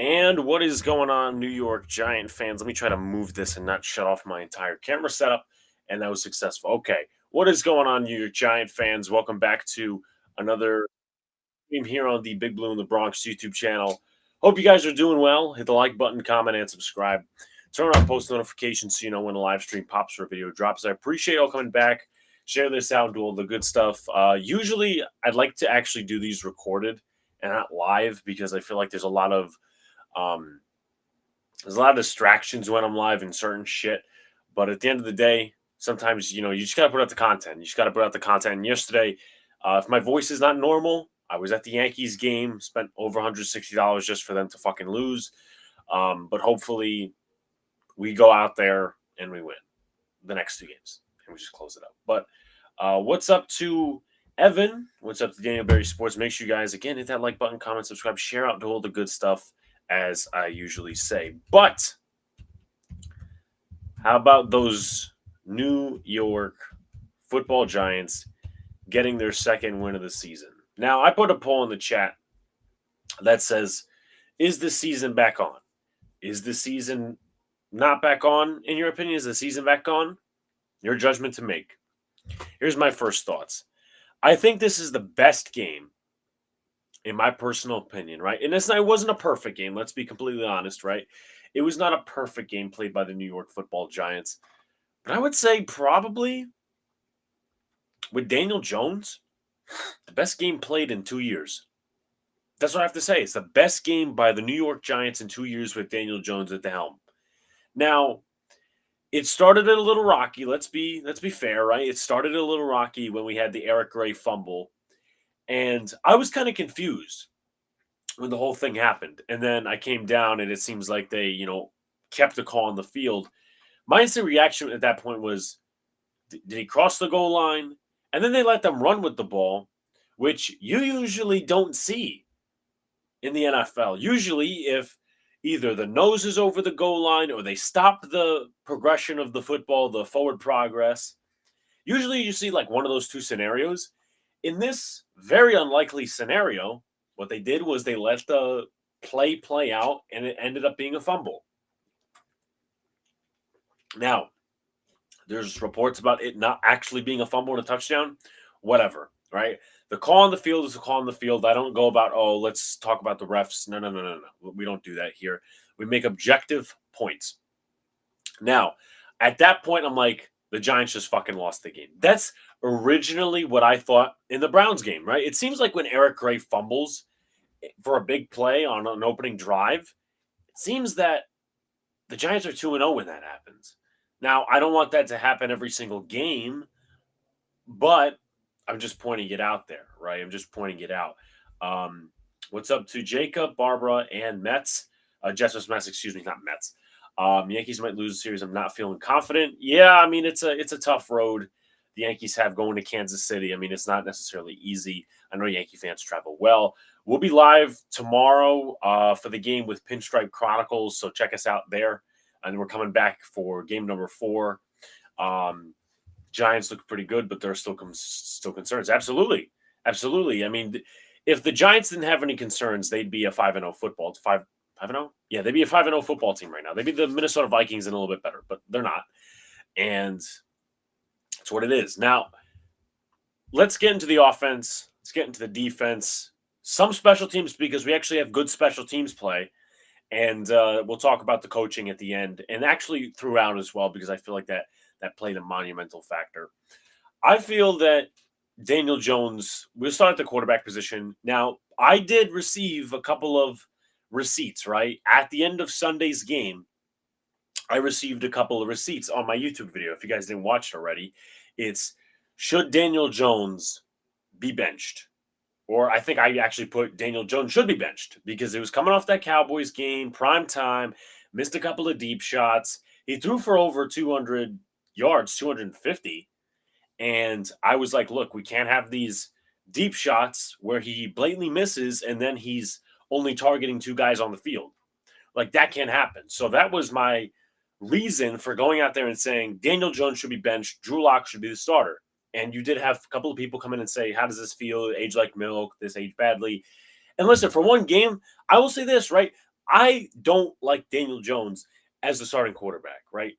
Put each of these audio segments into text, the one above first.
And what is going on, New York Giant fans? Let me try to move this and not shut off my entire camera setup. And that was successful. Okay. What is going on, New York Giant fans? Welcome back to another stream here on the Big Blue in the Bronx YouTube channel. Hope you guys are doing well. Hit the like button, comment, and subscribe. Turn on post notifications so you know when a live stream pops or a video drops. I appreciate y'all coming back. Share this out, do all the good stuff. Usually, I'd like to actually do these recorded and not live because I feel like um, there's a lot of distractions when I'm live and certain shit. But at the end of the day, sometimes, you just got to put out the content. You just got to put out the content. And yesterday, if my voice is not normal, I was at the Yankees game, spent over $160 just for them to fucking lose. But hopefully we go out there and we win the next two games and we just close it up. But what's up to Evan? What's up to Daniel Berry Sports? Make sure you guys, again, hit that like button, comment, subscribe, share out, do all the good stuff, as I usually say. But how about those New York football Giants getting their second win of the season? Now, I put a poll in the chat that says, is the season back on? Is the season not back on, in your opinion? Is the season back on? Your judgment to make. Here's my first thoughts. I think this is the best game, in my personal opinion, right? And it wasn't a perfect game. Let's be completely honest, right? It was not a perfect game played by the New York football Giants. But I would say probably with Daniel Jones, the best game played in 2 years. That's what I have to say. It's the best game by the New York Giants in 2 years with Daniel Jones at the helm. Now, it started a little rocky. Let's be fair, right? It started a little rocky when we had the Eric Gray fumble. And I was kind of confused when the whole thing happened. And then I came down and it seems like they, kept the call on the field. My instant reaction at that point was, did he cross the goal line? And then they let them run with the ball, which you usually don't see in the NFL. Usually, if either the nose is over the goal line or they stop the progression of the football, the forward progress, usually you see like one of those two scenarios. In this very unlikely scenario, what they did was they let the play out, and it ended up being a fumble. Now, there's reports about it not actually being a fumble and a touchdown. Whatever, right? The call on the field is a call on the field. I don't go about, let's talk about the refs. No. We don't do that here. We make objective points. Now, at that point, I'm like, the Giants just fucking lost the game. That's originally what I thought in the Browns game, right? It seems like when Eric Gray fumbles for a big play on an opening drive, it seems that the Giants are 2-0 when that happens. Now, I don't want that to happen every single game, but I'm just pointing it out there, right? I'm just pointing it out. What's up to Jacob, Barbara, and Mets? Jets, Mets, excuse me, not Mets. Yankees might lose the series. I'm not feeling confident. Yeah, I mean, it's a tough road the Yankees have going to Kansas City. I mean, it's not necessarily easy. I know Yankee fans travel well. We'll be live tomorrow for the game with Pinstripe Chronicles, so check us out there. And we're coming back for game number 4. Giants look pretty good, but there are still concerns. Absolutely. I mean, if the Giants didn't have any concerns, they'd be a 5-0 football. 5-0? Yeah, they'd be a 5-0 football team right now. They'd be the Minnesota Vikings and a little bit better, but they're not. And that's what it is. Now, let's get into the offense. Let's get into the defense. Some special teams, because we actually have good special teams play. And we'll talk about the coaching at the end and actually throughout as well, because I feel like that played a monumental factor. I feel that Daniel Jones, we'll start at the quarterback position. Now, I did receive a couple of receipts, right? At the end of Sunday's game, I received a couple of receipts on my YouTube video. If you guys didn't watch it already, it's, should Daniel Jones be benched? Or I think I actually put Daniel Jones should be benched because it was coming off that Cowboys game, prime time, missed a couple of deep shots. He threw for over 200 yards, 250. And I was like, look, we can't have these deep shots where he blatantly misses and then he's only targeting 2 guys on the field. Like, that can't happen. So that was my reason for going out there and saying Daniel Jones should be benched, Drew Lock should be the starter. And you did have a couple of people come in and say, how does this feel? Age like milk, this age badly. And listen, for one game, I will say this, right? I don't like Daniel Jones as the starting quarterback, right?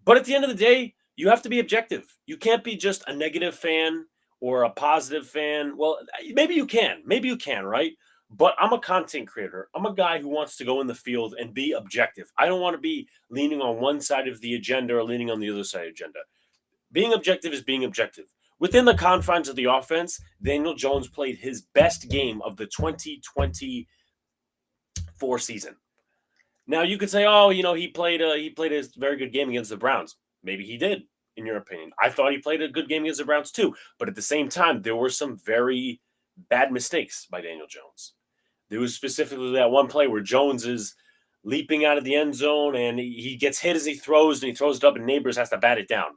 But at the end of the day, you have to be objective. You can't be just a negative fan or a positive fan. Well, maybe you can. Maybe you can, right? But I'm a content creator. I'm a guy who wants to go in the field and be objective. I don't want to be leaning on one side of the agenda or leaning on the other side of the agenda. Being objective is being objective. Within the confines of the offense, Daniel Jones played his best game of the 2024 season. Now you could say, oh, he played a very good game against the Browns. Maybe he did, in your opinion. I thought he played a good game against the Browns too. But at the same time, there were some very bad mistakes by Daniel Jones. There was specifically that one play where Jones is leaping out of the end zone and he gets hit as he throws and he throws it up and Neighbors has to bat it down.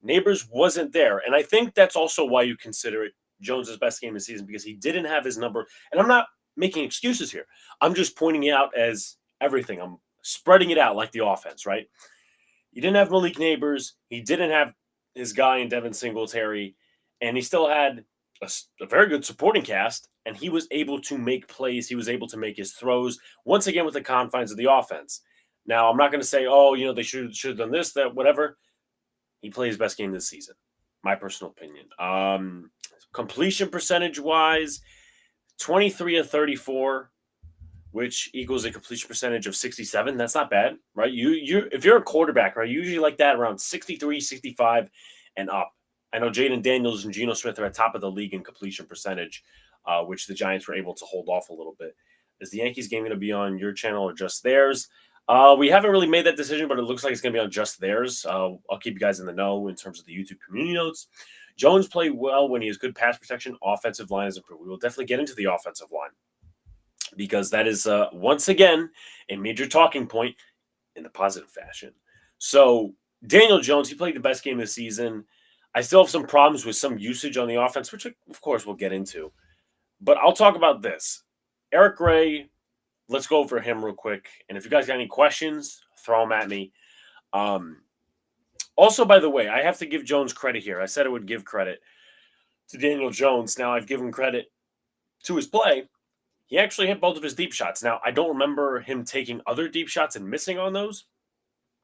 Neighbors wasn't there. And I think that's also why you consider it Jones's best game of the season, because he didn't have his number. And I'm not making excuses here. I'm just pointing it out as everything. I'm spreading it out like the offense, right? He didn't have Malik Neighbors. He didn't have his guy in Devin Singletary. And he still had a very good supporting cast. And he was able to make plays. He was able to make his throws, once again, with the confines of the offense. Now, I'm not going to say, oh, they should have done this, that, whatever. He played his best game this season, my personal opinion. Completion percentage-wise, 23 of 34, which equals a completion percentage of 67. That's not bad, right? If you're a quarterback, right, you usually like that around 63, 65, and up. I know Jaden Daniels and Geno Smith are at top of the league in completion percentage, which the Giants were able to hold off a little bit. Is the Yankees game going to be on your channel or just theirs? We haven't really made that decision, but it looks like it's going to be on just theirs. I'll keep you guys in the know in terms of the YouTube community notes. Jones played well when he has good pass protection. Offensive line is improved. We will definitely get into the offensive line because that is, once again, a major talking point in the positive fashion. So Daniel Jones, he played the best game of the season. I still have some problems with some usage on the offense, which, of course, we'll get into. But I'll talk about this. Eric Gray, let's go over him real quick. And if you guys got any questions, throw them at me. Also, by the way, I have to give Jones credit here. I said I would give credit to Daniel Jones. Now I've given credit to his play. He actually hit both of his deep shots. Now, I don't remember him taking other deep shots and missing on those.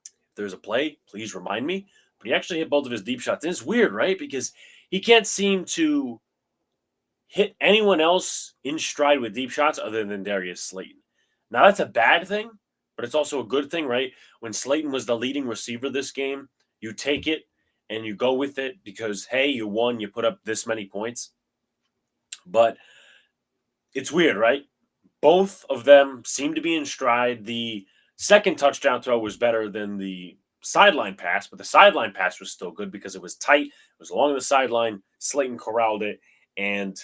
If there's a play, please remind me. But he actually hit both of his deep shots. And it's weird, right? Because he can't seem to hit anyone else in stride with deep shots other than Darius Slayton. Now, that's a bad thing, but it's also a good thing, right? When Slayton was the leading receiver this game, you take it and you go with it because, hey, you won, you put up this many points. But it's weird, right? Both of them seem to be in stride. The second touchdown throw was better than the sideline pass, but the sideline pass was still good because it was tight. It was along the sideline. Slayton corralled it, and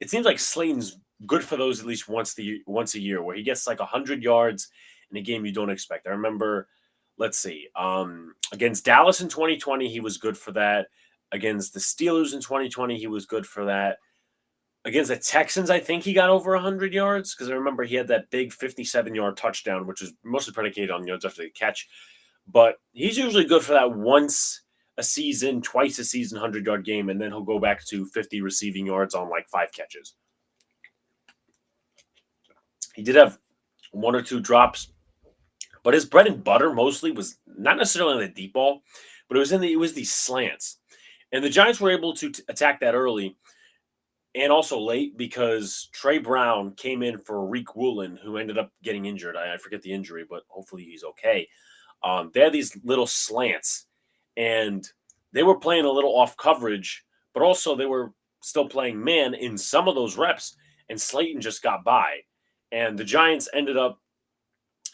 it seems like Slayton's good for those at least once a year, where he gets like 100 yards in a game you don't expect. I remember, let's see, against Dallas in 2020, he was good for that. Against the Steelers in 2020, he was good for that. Against the Texans, I think he got over 100 yards because I remember he had that big 57-yard touchdown, which was mostly predicated on yards after the catch. But he's usually good for that once a season, twice a season, 100-yard game, and then he'll go back to 50 receiving yards on like 5 catches. He did have 1 or 2 drops, but his bread and butter mostly was not necessarily on the deep ball, but it was these slants. And the Giants were able to attack that early and also late because Trey Brown came in for Reek Woolen, who ended up getting injured. I forget the injury, but hopefully he's okay. They had these little slants, and they were playing a little off coverage, but also they were still playing man in some of those reps, and Slayton just got by. And the Giants ended up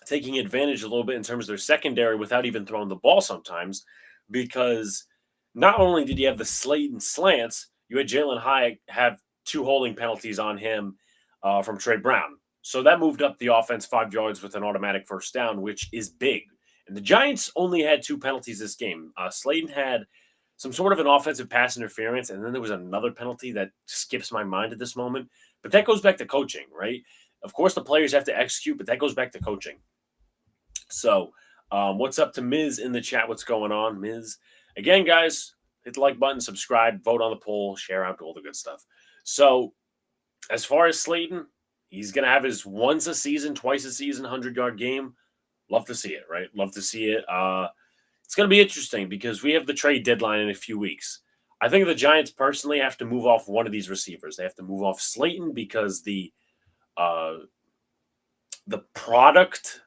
taking advantage a little bit in terms of their secondary without even throwing the ball sometimes, because not only did you have the Slayton slants, you had Jalen Hyatt have 2 holding penalties on him from Trey Brown. So that moved up the offense 5 yards with an automatic first down, which is big. And the Giants only had 2 penalties this game. Slayton had some sort of an offensive pass interference, and then there was another penalty that skips my mind at this moment. But that goes back to coaching, right? Of course, the players have to execute, but that goes back to coaching. So what's up to Miz in the chat? What's going on, Miz? Again, guys, hit the like button, subscribe, vote on the poll, share out, all the good stuff. So as far as Slayton, He's going to have his once a season, twice a season, 100-yard game. Love to see it, right? Love to see it. It's going to be interesting because we have the trade deadline in a few weeks. I think the Giants personally have to move off one of these receivers. They have to move off Slayton because uh, the product,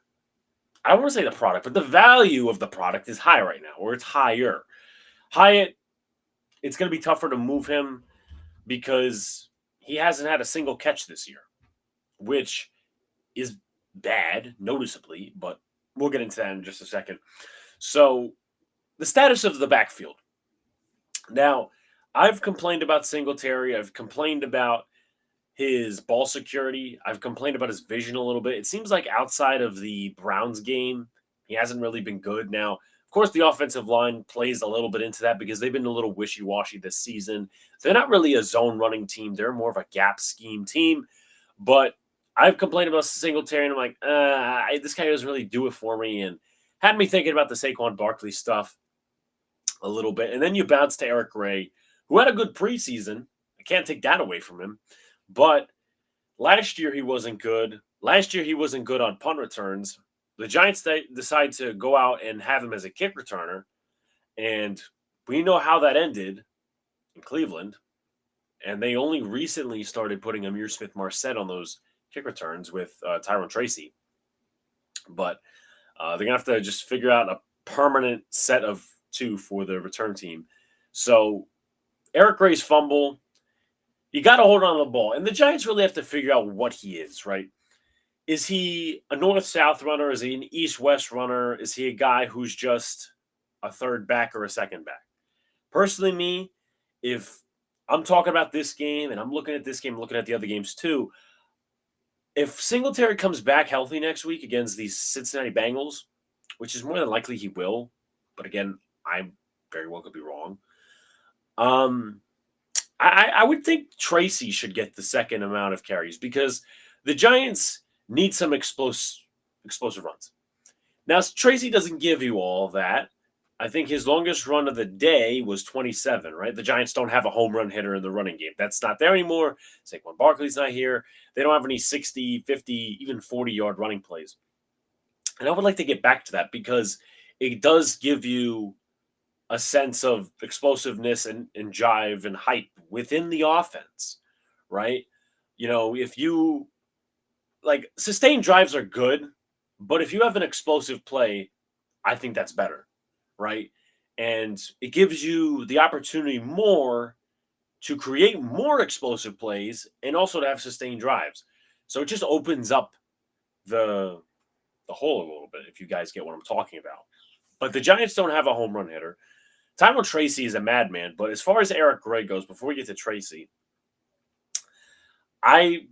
I don't want to say the product, but the value of the product is high right now, or it's higher. Hyatt, it's going to be tougher to move him because he hasn't had a single catch this year, which is bad, noticeably, but we'll get into that in just a second. So, the status of the backfield. Now, I've complained about Singletary. I've complained about his ball security. I've complained about his vision a little bit. It seems like outside of the Browns game, he hasn't really been good. Now, of course, the offensive line plays a little bit into that because they've been a little wishy-washy this season. They're not really a zone running team. They're more of a gap scheme team. But I've complained about Singletary, and I'm like, this guy doesn't really do it for me, and had me thinking about the Saquon Barkley stuff a little bit. And then you bounce to Eric Gray, who had a good preseason. I can't take that away from him. But last year he wasn't good. Last year he wasn't good on punt returns. The Giants decide to go out and have him as a kick returner. And we know how that ended in Cleveland. And they only recently started putting Amir Smith-Marset on those kick returns with Tyrone Tracy. But they're going to have to just figure out a permanent set of two for the return team. So Eric Gray's fumble, you got to hold on to the ball. And the Giants really have to figure out what he is, right? Is he a north-south runner? Is he an east-west runner? Is he a guy who's just a third back or a second back? Personally, me, if I'm talking about this game and I'm looking at this game, looking at the other games too, if Singletary comes back healthy next week against these Cincinnati Bengals, which is more than likely he will, but again, I very well could be wrong. I would think Tracy should get the second amount of carries because the Giants need some explosive runs. Now, Tracy doesn't give you all of that. I think his longest run of the day was 27, right? The Giants don't have a home run hitter in the running game. That's not there anymore. Saquon Barkley's not here. They don't have any 60, 50, even 40-yard running plays. And I would like to get back to that because it does give you a sense of explosiveness and jive and hype within the offense, right? You know, if you like sustained drives are good, but if you have an explosive play, I think that's better, right? And it gives you the opportunity more to create more explosive plays and also to have sustained drives. So it just opens up the hole a little bit, if you guys get what I'm talking about. But the Giants don't have a home run hitter. Tyrone Tracy is a madman, but as far as Eric Gray goes, before we get to Tracy, I'm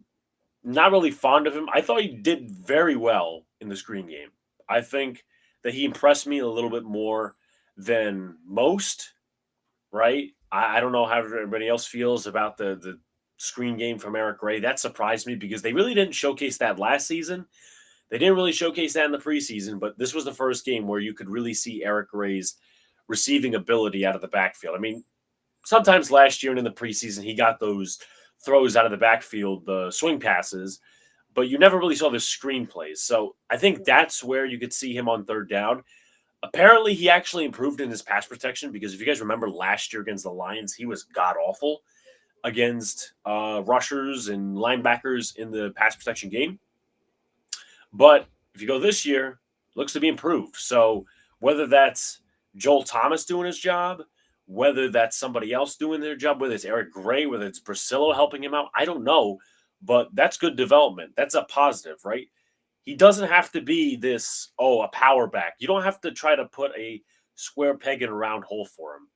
not really fond of him. I thought he did very well in the screen game. I think that he impressed me a little bit more than most, right? I don't know how everybody else feels about the screen game from Eric Gray. That surprised me because they really didn't showcase that last season. They didn't really showcase that in the preseason, but this was the first game where you could really see Eric Gray's receiving ability out of the backfield. I mean, sometimes last year and in the preseason, he got those throws out of the backfield, the swing passes, but you never really saw the screen plays. So I think that's where you could see him on third down. Apparently, he actually improved in his pass protection because if you guys remember last year against the Lions, he was god-awful against rushers and linebackers in the pass protection game. But if you go this year, looks to be improved. So whether that's Joel Thomas doing his job, whether that's somebody else doing their job, whether it's Eric Gray, whether it's Brasillo helping him out, I don't know. But that's good development. That's a positive, right? He doesn't have to be this, a power back. You don't have to try to put a square peg in a round hole for him.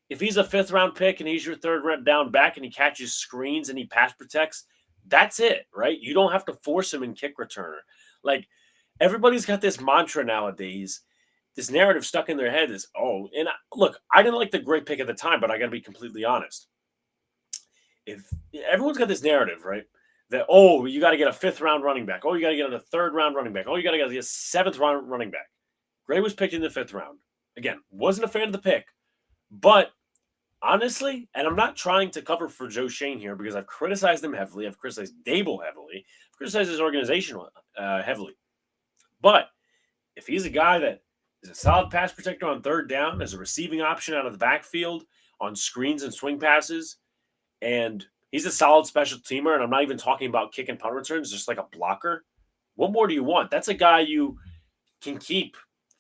If he's a fifth-round pick and he's your third down back and he catches screens and he pass protects, that's it, right? You don't have to force him in kick returner. Like, everybody's got this mantra nowadays, this narrative stuck in their head is, look, I didn't like the great pick at the time, but I got to be completely honest. If everyone's got this narrative, right, that, you got to get a fifth-round running back. You got to get a third-round running back. You got to get a seventh-round running back. Gray was picked in the fifth round. Again, wasn't a fan of the pick, but honestly, and I'm not trying to cover for Joe Shane here because I've criticized him heavily. I've criticized Dable heavily. I've criticize his organization heavily. But if he's a guy that is a solid pass protector on third down, as a receiving option out of the backfield on screens and swing passes, and he's a solid special teamer, and I'm not even talking about kick and punt returns, just like a blocker, what more do you want? That's a guy you can keep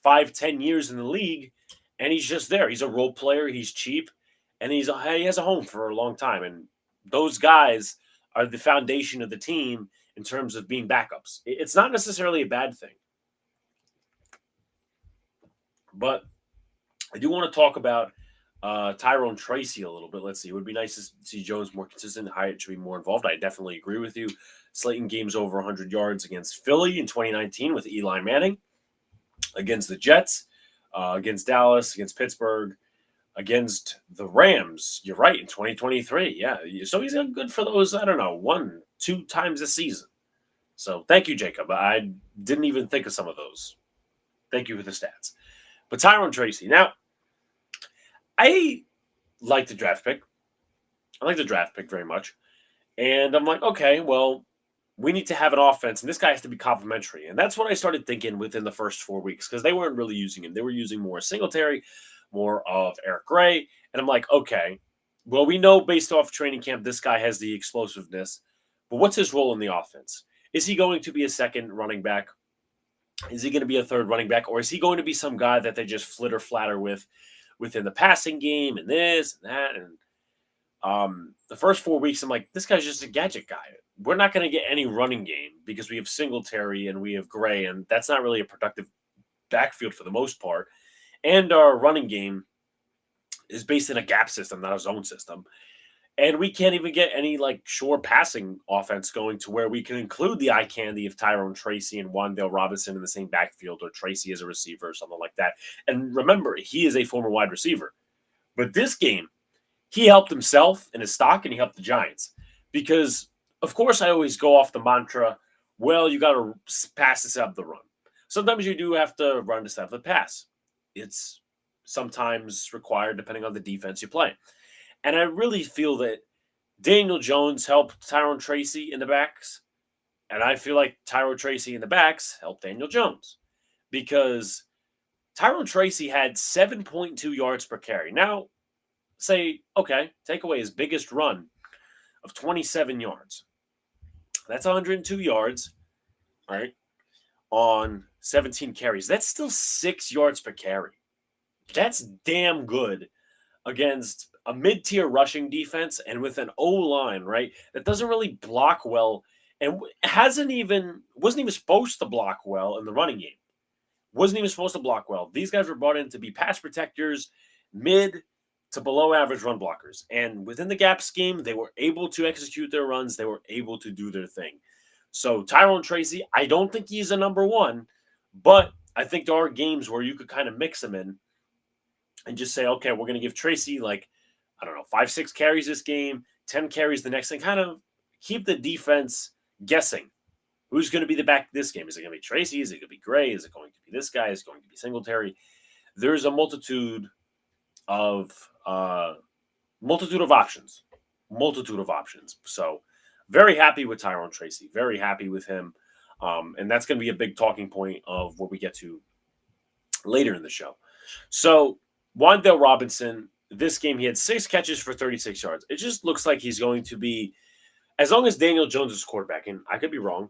5-10 years in the league, and he's just there. He's a role player. He's cheap, and he has a home for a long time. And those guys are the foundation of the team in terms of being backups. It's not necessarily a bad thing, but I do want to talk about Tyrone Tracy a little bit. Let's see. It would be nice to see Jones more consistent. Hyatt should be more involved. I definitely agree with you. Slayton games over 100 yards against Philly in 2019 with Eli Manning, against the Jets, against Dallas, against Pittsburgh, against the Rams. You're right, in 2023. Yeah. So he's good for those, I don't know, 1-2 times a season. So thank you, Jacob. I didn't even think of some of those. Thank you for the stats. But Tyrone Tracy. Now, I like the draft pick. I like the draft pick very much. And I'm like, okay, well, we need to have an offense, and this guy has to be complimentary. And that's what I started thinking within the first 4 weeks, because they weren't really using him. They were using more Singletary, more of Eric Gray. And I'm like, okay, well, we know based off training camp, this guy has the explosiveness. But what's his role in the offense? Is he going to be a second running back? Is he going to be a third running back? Or is he going to be some guy that they just flitter flatter with within the passing game and this and that? And the first 4 weeks, I'm like, this guy's just a gadget guy. We're not going to get any running game because we have Singletary and we have Gray, and that's not really a productive backfield for the most part. And our running game is based in a gap system, not a zone system. And we can't even get any sure passing offense going to where we can include the eye candy of Tyrone Tracy and Wan'Dale Robinson in the same backfield, or Tracy as a receiver or something like that. And remember, he is a former wide receiver. But this game, he helped himself and his stock, and he helped the Giants. Because, of course, I always go off the mantra, well, you got to pass to set up the run. Sometimes you do have to run to set up the pass. It's sometimes required depending on the defense you play. And I really feel that Daniel Jones helped Tyrone Tracy in the backs. And I feel like Tyrone Tracy in the backs helped Daniel Jones. Because Tyrone Tracy had 7.2 yards per carry. Now, say, okay, take away his biggest run of 27 yards. That's 102 yards, right, on 17 carries. That's still 6 yards per carry. That's damn good against a mid-tier rushing defense and with an O-line, right, that doesn't really block well and wasn't even supposed to block well in the running game. Wasn't even supposed to block well. These guys were brought in to be pass protectors, mid to below average run blockers. And within the gap scheme, they were able to execute their runs. They were able to do their thing. So Tyrone Tracy, I don't think he's a number one, but I think there are games where you could kind of mix him in and just say, okay, we're going to give Tracy 5-6 carries this game, 10 carries the next thing, kind of keep the defense guessing. Who's going to be the back this game? Is it going to be Tracy? Is it going to be Gray? Is it going to be this guy? Is it going to be Singletary? There's a multitude of options. So very happy with Tyrone Tracy. Very happy with him. And that's going to be a big talking point of what we get to later in the show. So Wan'Dale Robinson, this game, he had 6 catches for 36 yards. It just looks like he's going to be, as long as Daniel Jones is quarterback, and I could be wrong,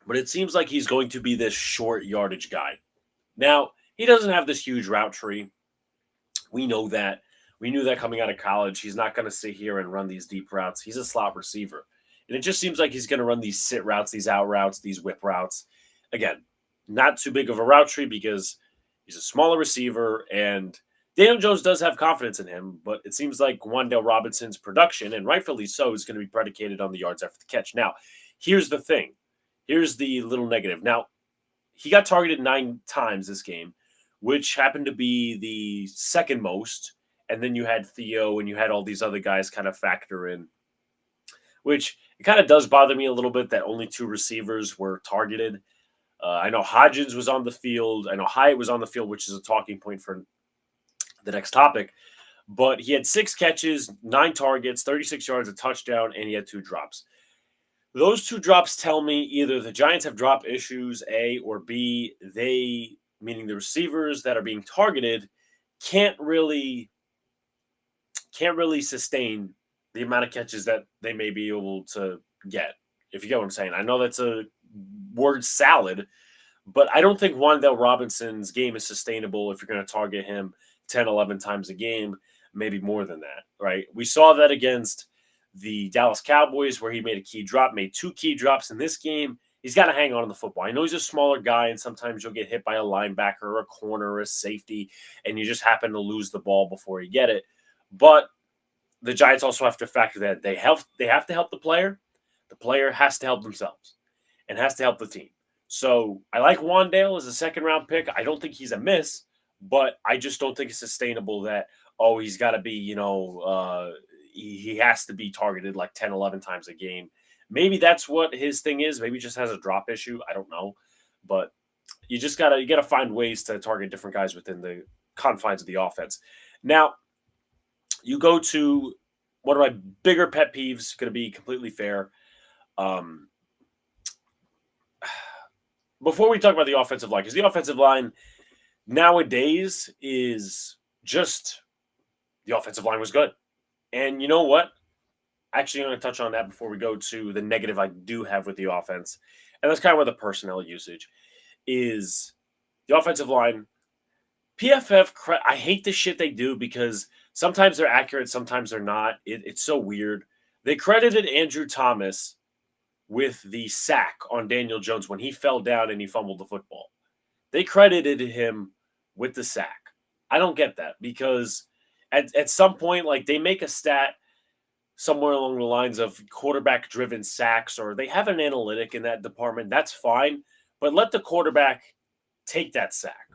but it seems like he's going to be this short yardage guy. Now, he doesn't have this huge route tree. We know that. We knew that coming out of college. He's not going to sit here and run these deep routes. He's a slot receiver. And it just seems like he's going to run these sit routes, these out routes, these whip routes. Again, not too big of a route tree because he's a smaller receiver, and Daniel Jones does have confidence in him, but it seems like Wan'Dale Robinson's production, and rightfully so, is going to be predicated on the yards after the catch. Now, here's the thing. Here's the little negative. Now, he got targeted 9 times this game, which happened to be the second most, and then you had Theo and you had all these other guys kind of factor in, which it kind of does bother me a little bit that only 2 receivers were targeted. I know Hodgins was on the field. I know Hyatt was on the field, which is a talking point for the next topic. But he had 6 catches, 9 targets, 36 yards, a touchdown, and he had 2 drops. Those 2 drops tell me either the Giants have drop issues, A, or B, they, meaning the receivers that are being targeted, can't really sustain the amount of catches that they may be able to get. If you get what I'm saying. I know that's a word salad, but I don't think Wan'Dale Robinson's game is sustainable if you're going to target him 10, 11 times a game, maybe more than that, right? We saw that against the Dallas Cowboys where he made a key drop, made 2 key drops in this game. He's got to hang on to the football. I know he's a smaller guy, and sometimes you'll get hit by a linebacker or a corner or a safety, and you just happen to lose the ball before you get it. But the Giants also have to factor that they have to help the player. The player has to help themselves and has to help the team. So I like Wan'Dale as a second-round pick. I don't think he's a miss, but I just don't think it's sustainable that, he's got to be, he has to be targeted like 10, 11 times a game. Maybe that's what his thing is. Maybe he just has a drop issue. I don't know. But you gotta find ways to target different guys within the confines of the offense. Now, you go to one of my bigger pet peeves, going to be completely fair. Um, Before we talk about the offensive line, because the offensive line nowadays is just the offensive line was good. And you know what? Actually, I'm going to touch on that before we go to the negative I do have with the offense. And that's kind of where the personnel usage is. The offensive line, PFF, I hate the shit they do because sometimes they're accurate, sometimes they're not. It's so weird. They credited Andrew Thomas with the sack on Daniel Jones when he fell down and he fumbled the football. They credited him with the sack. I don't get that because at some point, like they make a stat somewhere along the lines of quarterback driven sacks, or they have an analytic in that department. That's fine, but let the quarterback take that sack.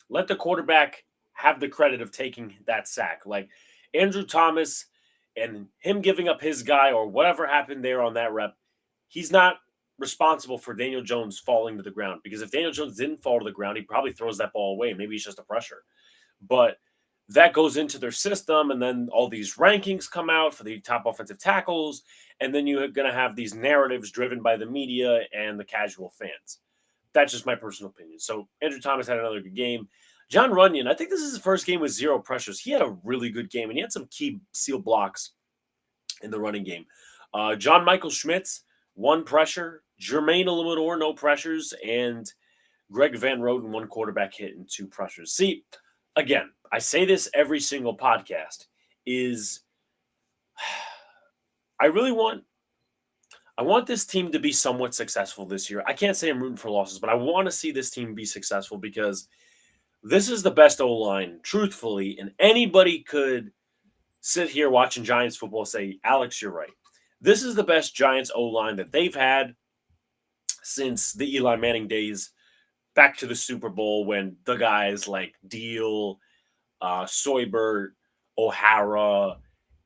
Let the quarterback have the credit of taking that sack. Like Andrew Thomas and him giving up his guy or whatever happened there on that rep, he's not responsible for Daniel Jones falling to the ground. Because if Daniel Jones didn't fall to the ground, he probably throws that ball away. Maybe he's just a pressure. But that goes into their system, and then all these rankings come out for the top offensive tackles, and then you're going to have these narratives driven by the media and the casual fans. That's just my personal opinion. So Andrew Thomas had another good game. John Runyon, I think this is his first game with 0 pressures. He had a really good game, and he had some key seal blocks in the running game. John Michael Schmitz, 1 pressure. Jermaine Illuminor, no pressures. And Greg Van Roten, 1 quarterback hit and 2 pressures. See, again, I say this every single podcast, is I want this team to be somewhat successful this year. I can't say I'm rooting for losses, but I want to see this team be successful because this is the best O-line, truthfully, and anybody could sit here watching Giants football and say, Alex, you're right. This is the best Giants O-line that they've had since the Eli Manning days, back to the Super Bowl when the guys like Deal, Soybert, O'Hara,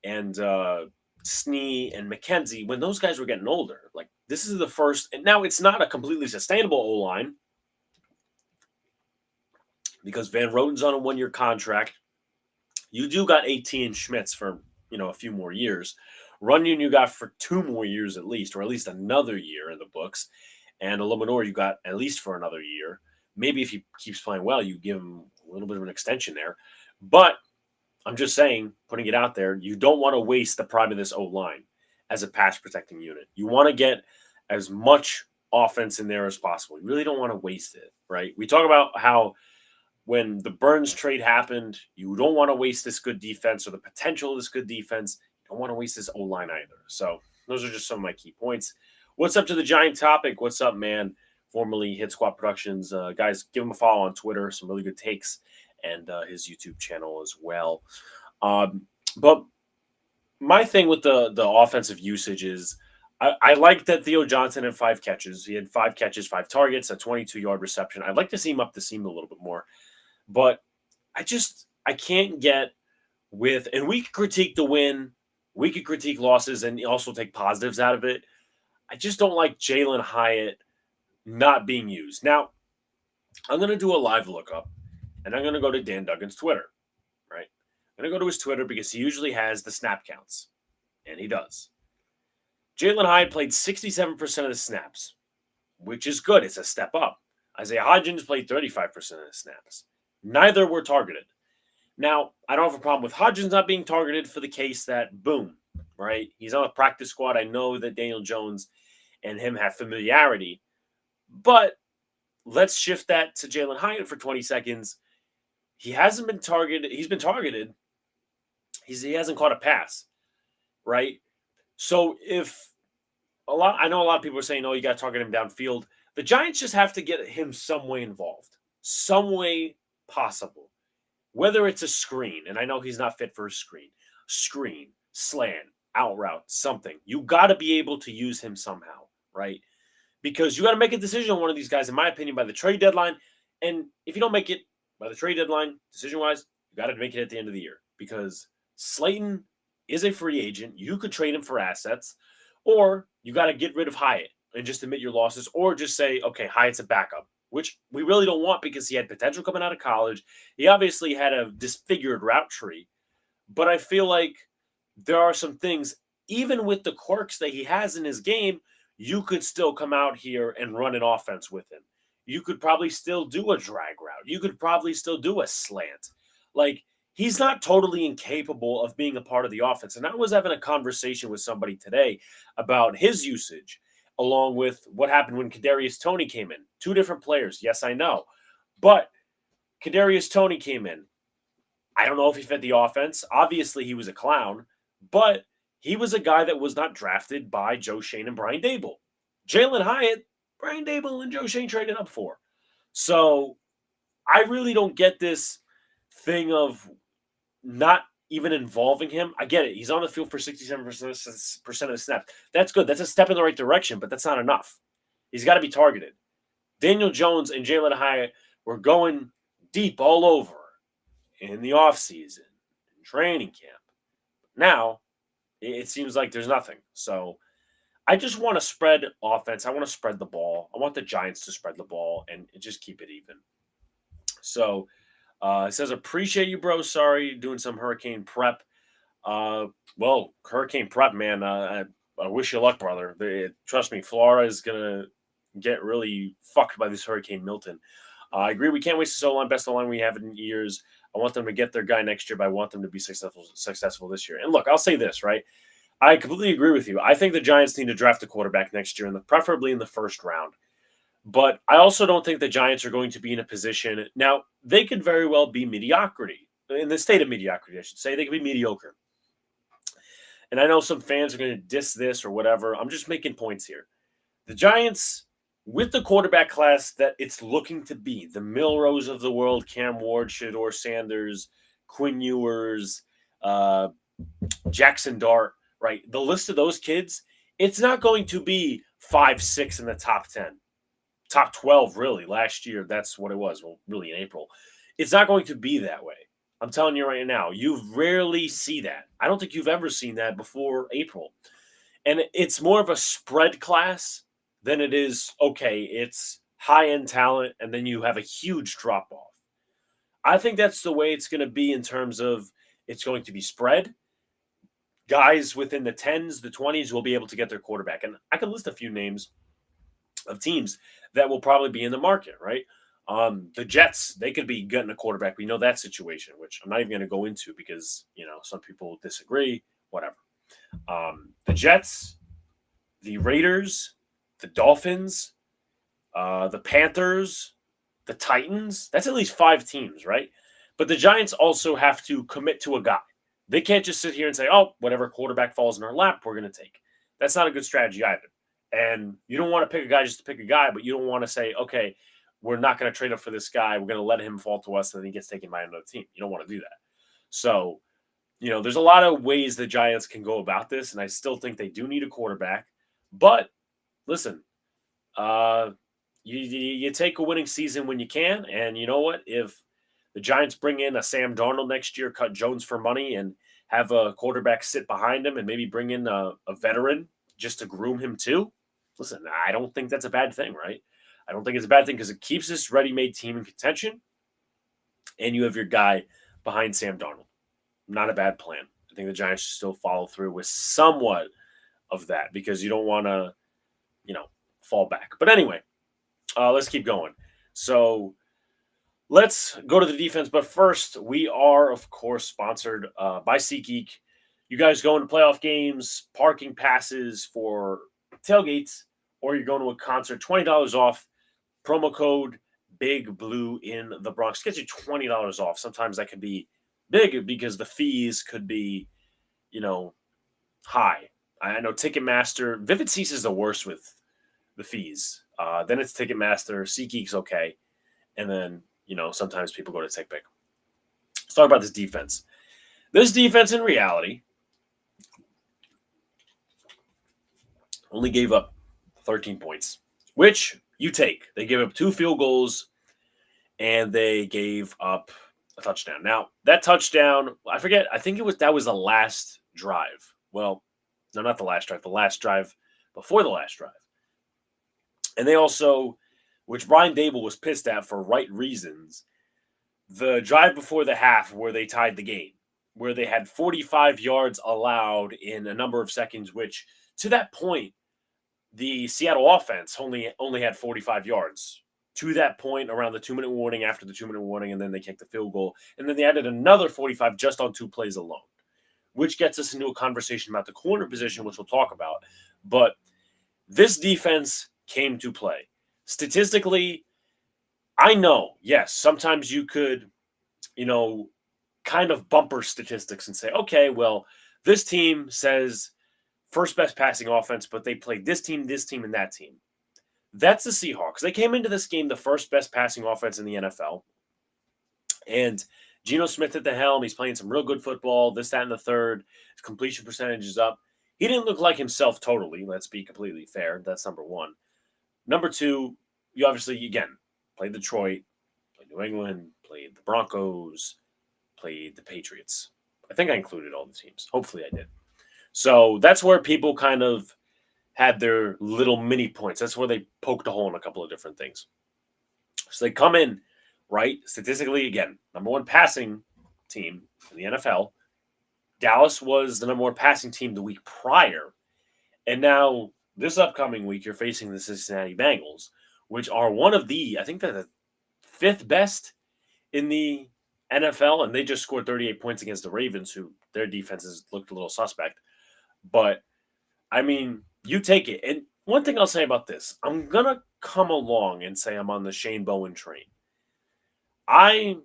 and Snee and McKenzie, when those guys were getting older. Like, this is the first, and now it's not a completely sustainable O-line because Van Roten's on a 1-year contract. You do got 18 Schmitz for, a few more years. Runyon you got for 2 more years at least, or at least another year in the books. And Illuminor you got at least for another year. Maybe if he keeps playing well, you give him a little bit of an extension there. But I'm just saying, putting it out there, you don't want to waste the prime of this O-line as a pass protecting unit. You want to get as much offense in there as possible. You really don't want to waste it, right? We talk about how when the Burns trade happened, you don't want to waste this good defense or the potential of this good defense. You don't want to waste this O-line either. So those are just some of my key points. What's up to the Giant Topic? What's up, man? Formerly Hit Squad Productions. Guys, give him a follow on Twitter. Some really good takes. And his YouTube channel as well. But my thing with the offensive usage is I like that Theo Johnson had 5 catches. He had 5 catches, 5 targets, a 22-yard reception. I'd like to see him up the seam a little bit more. But I can't get with, and we could critique the win. We could critique losses and also take positives out of it. I just don't like Jalen Hyatt not being used. Now, I'm going to do a live lookup. And I'm going to go to Dan Duggan's Twitter, right? I'm going to go to his Twitter because he usually has the snap counts, and he does. Jalen Hyatt played 67% of the snaps, which is good. It's a step up. Isaiah Hodgins played 35% of the snaps. Neither were targeted. Now, I don't have a problem with Hodgins not being targeted for the case that, boom, right? He's on a practice squad. I know that Daniel Jones and him have familiarity, but let's shift that to Jalen Hyatt for 20 seconds. He hasn't been targeted. He's been targeted. He hasn't caught a pass, right? So I know a lot of people are saying, "Oh, you got to target him downfield." The Giants just have to get him some way involved, some way possible. Whether it's a screen, and I know he's not fit for a screen, slant, out route, something. You got to be able to use him somehow, right? Because you got to make a decision on one of these guys, in my opinion, by the trade deadline. And if you don't make it by the trade deadline, decision-wise, you got to make it at the end of the year. Because Slayton is a free agent. You could trade him for assets, or you got to get rid of Hyatt and just admit your losses, or just say, okay, Hyatt's a backup, which we really don't want because he had potential coming out of college. He obviously had a disfigured route tree, but I feel like there are some things, even with the quirks that he has in his game, you could still come out here and run an offense with him. You could probably still do a drag route. You could probably still do a slant. Like, he's not totally incapable of being a part of the offense. And I was having a conversation with somebody today about his usage, along with what happened when Kadarius Toney came in. Two different players. Yes, I know. But Kadarius Toney came in. I don't know if he fit the offense. Obviously, he was a clown, but he was a guy that was not drafted by Joe Schoen and Brian Daboll. Jalen Hyatt, Brian Daboll and Joe Schoen traded up for. So I really don't get this thing of not even involving him. I get it. He's on the field for 67% of the snaps. That's good. That's a step in the right direction, but that's not enough. He's got to be targeted. Daniel Jones and Jalen Hyatt were going deep all over in the offseason, in training camp. Now, it seems like there's nothing. So I just want to spread offense. I want to spread the ball. I want the Giants to spread the ball and just keep it even. So it says, appreciate you, bro. Sorry, doing some hurricane prep. Well, hurricane prep, man. I wish you luck, brother. Trust me, Florida is going to get really fucked by this Hurricane Milton. I agree. We can't waste the O-line, best O-line we have in years. I want them to get their guy next year, but I want them to be successful this year. And look, I'll say this, right? I completely agree with you. I think the Giants need to draft a quarterback next year, preferably in the first round. But I also don't think the Giants are going to be in a position. Now, they could very well be mediocrity, in the state of mediocrity, I should say. They could be mediocre. And I know some fans are going to diss this or whatever. I'm just making points here. The Giants, with the quarterback class that it's looking to be, the Milrose of the world, Cam Ward, Shedeur Sanders, Quinn Ewers, Jackson Dart, right? The list of those kids, it's not going to be 5, 6 in the top 10. Top 12, really. Last year, that's what it was. Well, really in April. It's not going to be that way. I'm telling you right now, you rarely see that. I don't think you've ever seen that before April. And it's more of a spread class than it is, okay, it's high-end talent, and then you have a huge drop-off. I think that's the way it's going to be in terms of it's going to be spread. Guys within the 10s, the 20s will be able to get their quarterback. And I can list a few names of teams that will probably be in the market, right? The Jets, they could be getting a quarterback. We know that situation, which I'm not even going to go into because, some people disagree, whatever. The Jets, the Raiders, the Dolphins, the Panthers, the Titans. That's at least 5 teams, right? But the Giants also have to commit to a guy. They can't just sit here and say, oh, whatever quarterback falls in our lap, we're going to take. That's not a good strategy either. And you don't want to pick a guy just to pick a guy, but you don't want to say, okay, we're not going to trade up for this guy. We're going to let him fall to us and then he gets taken by another team. You don't want to do that. So, there's a lot of ways the Giants can go about this, and I still think they do need a quarterback. But listen, you take a winning season when you can, and you know what? If the Giants bring in a Sam Darnold next year, cut Jones for money, and have a quarterback sit behind him, and maybe bring in a veteran just to groom him too, listen, I don't think that's a bad thing, right? I don't think it's a bad thing because it keeps this ready-made team in contention, and you have your guy behind Sam Darnold. not a bad plan. I think the Giants should still follow through with somewhat of that because you don't want to, fall back. But anyway, let's keep going. So let's go to the defense. But first, we are, of course, sponsored by SeatGeek. You guys go into playoff games, parking passes for tailgates, or you're going to a concert, $20 off. Promo code Big Blue in the Bronx gets you $20 off. Sometimes that could be big because the fees could be, high. I know Ticketmaster, Vivid Seats is the worst with the fees. Then it's Ticketmaster, SeatGeek's okay, and then sometimes people go to TickPick. Let's talk about this defense. This defense, in reality, only gave up 13 points, which you take. They gave up 2 field goals, and they gave up a touchdown. Now, that touchdown, I forget, I think that was the last drive. Well, no, not the last drive. The last drive before the last drive. And they also, which Brian Dable was pissed at for right reasons, the drive before the half where they tied the game, where they had 45 yards allowed in a number of seconds, which to that point, the Seattle offense only had 45 yards. To that point, around the 2-minute warning, after the 2-minute warning, and then they kicked the field goal. And then they added another 45 just on 2 plays alone, which gets us into a conversation about the corner position, which we'll talk about. But this defense came to play. Statistically, I know, yes, sometimes you could, kind of bumper statistics and say, okay, well, this team says first best passing offense, but they played this team, and that team. That's the Seahawks. They came into this game the first best passing offense in the NFL. And Geno Smith at the helm. He's playing some real good football, this, that, and the third. His completion percentage is up. He didn't look like himself totally. Let's be completely fair. That's number one. Number two, you obviously, again, played Detroit, played New England, played the Broncos, played the Patriots. I think I included all the teams. Hopefully I did. So that's where people kind of had their little mini points. That's where they poked a hole in a couple of different things. So they come in, right? Statistically, again, number one passing team in the NFL. Dallas was the number one passing team the week prior. And now this upcoming week, you're facing the Cincinnati Bengals, which are one of I think they're the 5th best in the NFL. And they just scored 38 points against the Ravens, who their defenses looked a little suspect. But, I mean, you take it. And one thing I'll say about this, I'm going to come along and say I'm on the Shane Bowen train. I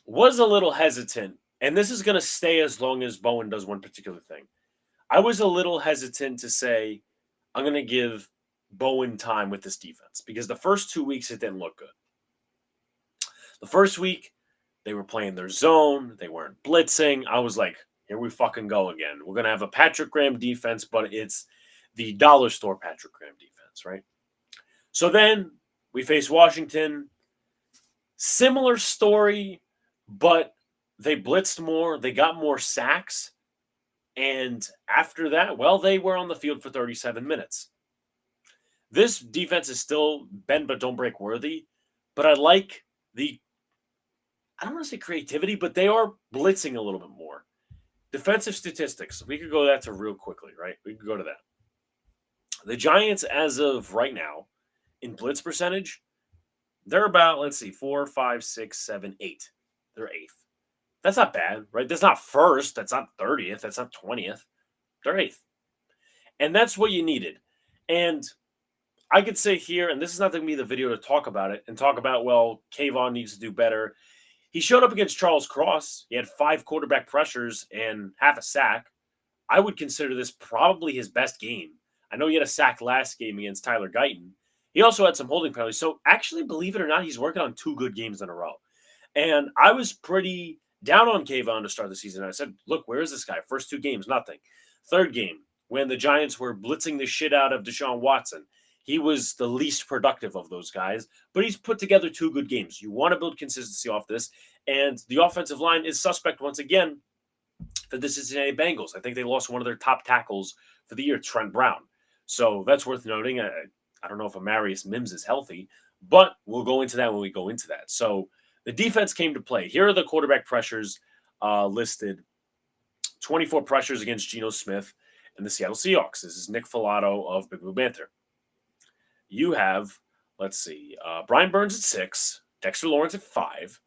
was a little hesitant, and this is going to stay as long as Bowen does one particular thing. I was a little hesitant to say I'm going to give Bowen time with this defense because the first 2 weeks it didn't look good. The first week, they were playing their zone. They weren't blitzing. I was like, here we fucking go again. We're going to have a Patrick Graham defense, but it's the dollar store Patrick Graham defense, right? So then we face Washington. Similar story, but they blitzed more. They got more sacks. And after that, well, they were on the field for 37 minutes. This defense is still bend but don't break worthy, but I like I don't want to say creativity, but they are blitzing a little bit more. Defensive statistics, we could go that to real quickly, right? We could go to that. The Giants, as of right now, in blitz percentage, they're about, 4, 5, 6, 7, 8. They're 8th. That's not bad, right? That's not first. That's not 30th. That's not 20th. They're 8th. And that's what you needed. And I could say here, and this is not going to be the video to talk about it, and talk about, well, Kayvon needs to do better. He showed up against Charles Cross. He had 5 quarterback pressures and half a sack. I would consider this probably his best game. I know he had a sack last game against Tyler Guyton. He also had some holding penalties. So actually, believe it or not, he's working on 2 good games in a row. And I was pretty down on Kayvon to start the season. I said, look, where is this guy? First 2 games, nothing. Third game, when the Giants were blitzing the shit out of Deshaun Watson, he was the least productive of those guys, but he's put together 2 good games. You want to build consistency off this, and the offensive line is suspect once again for the Cincinnati Bengals. I think they lost one of their top tackles for the year, Trent Brown. So that's worth noting. I don't know if Amarius Mims is healthy, but we'll go into that when we go into that. So the defense came to play. Here are the quarterback pressures. listed 24 pressures against Geno Smith and the Seattle Seahawks. This is Nick Filato of Big Blue Banter. You have, let's see, Brian Burns at 6, Dexter Lawrence at 5.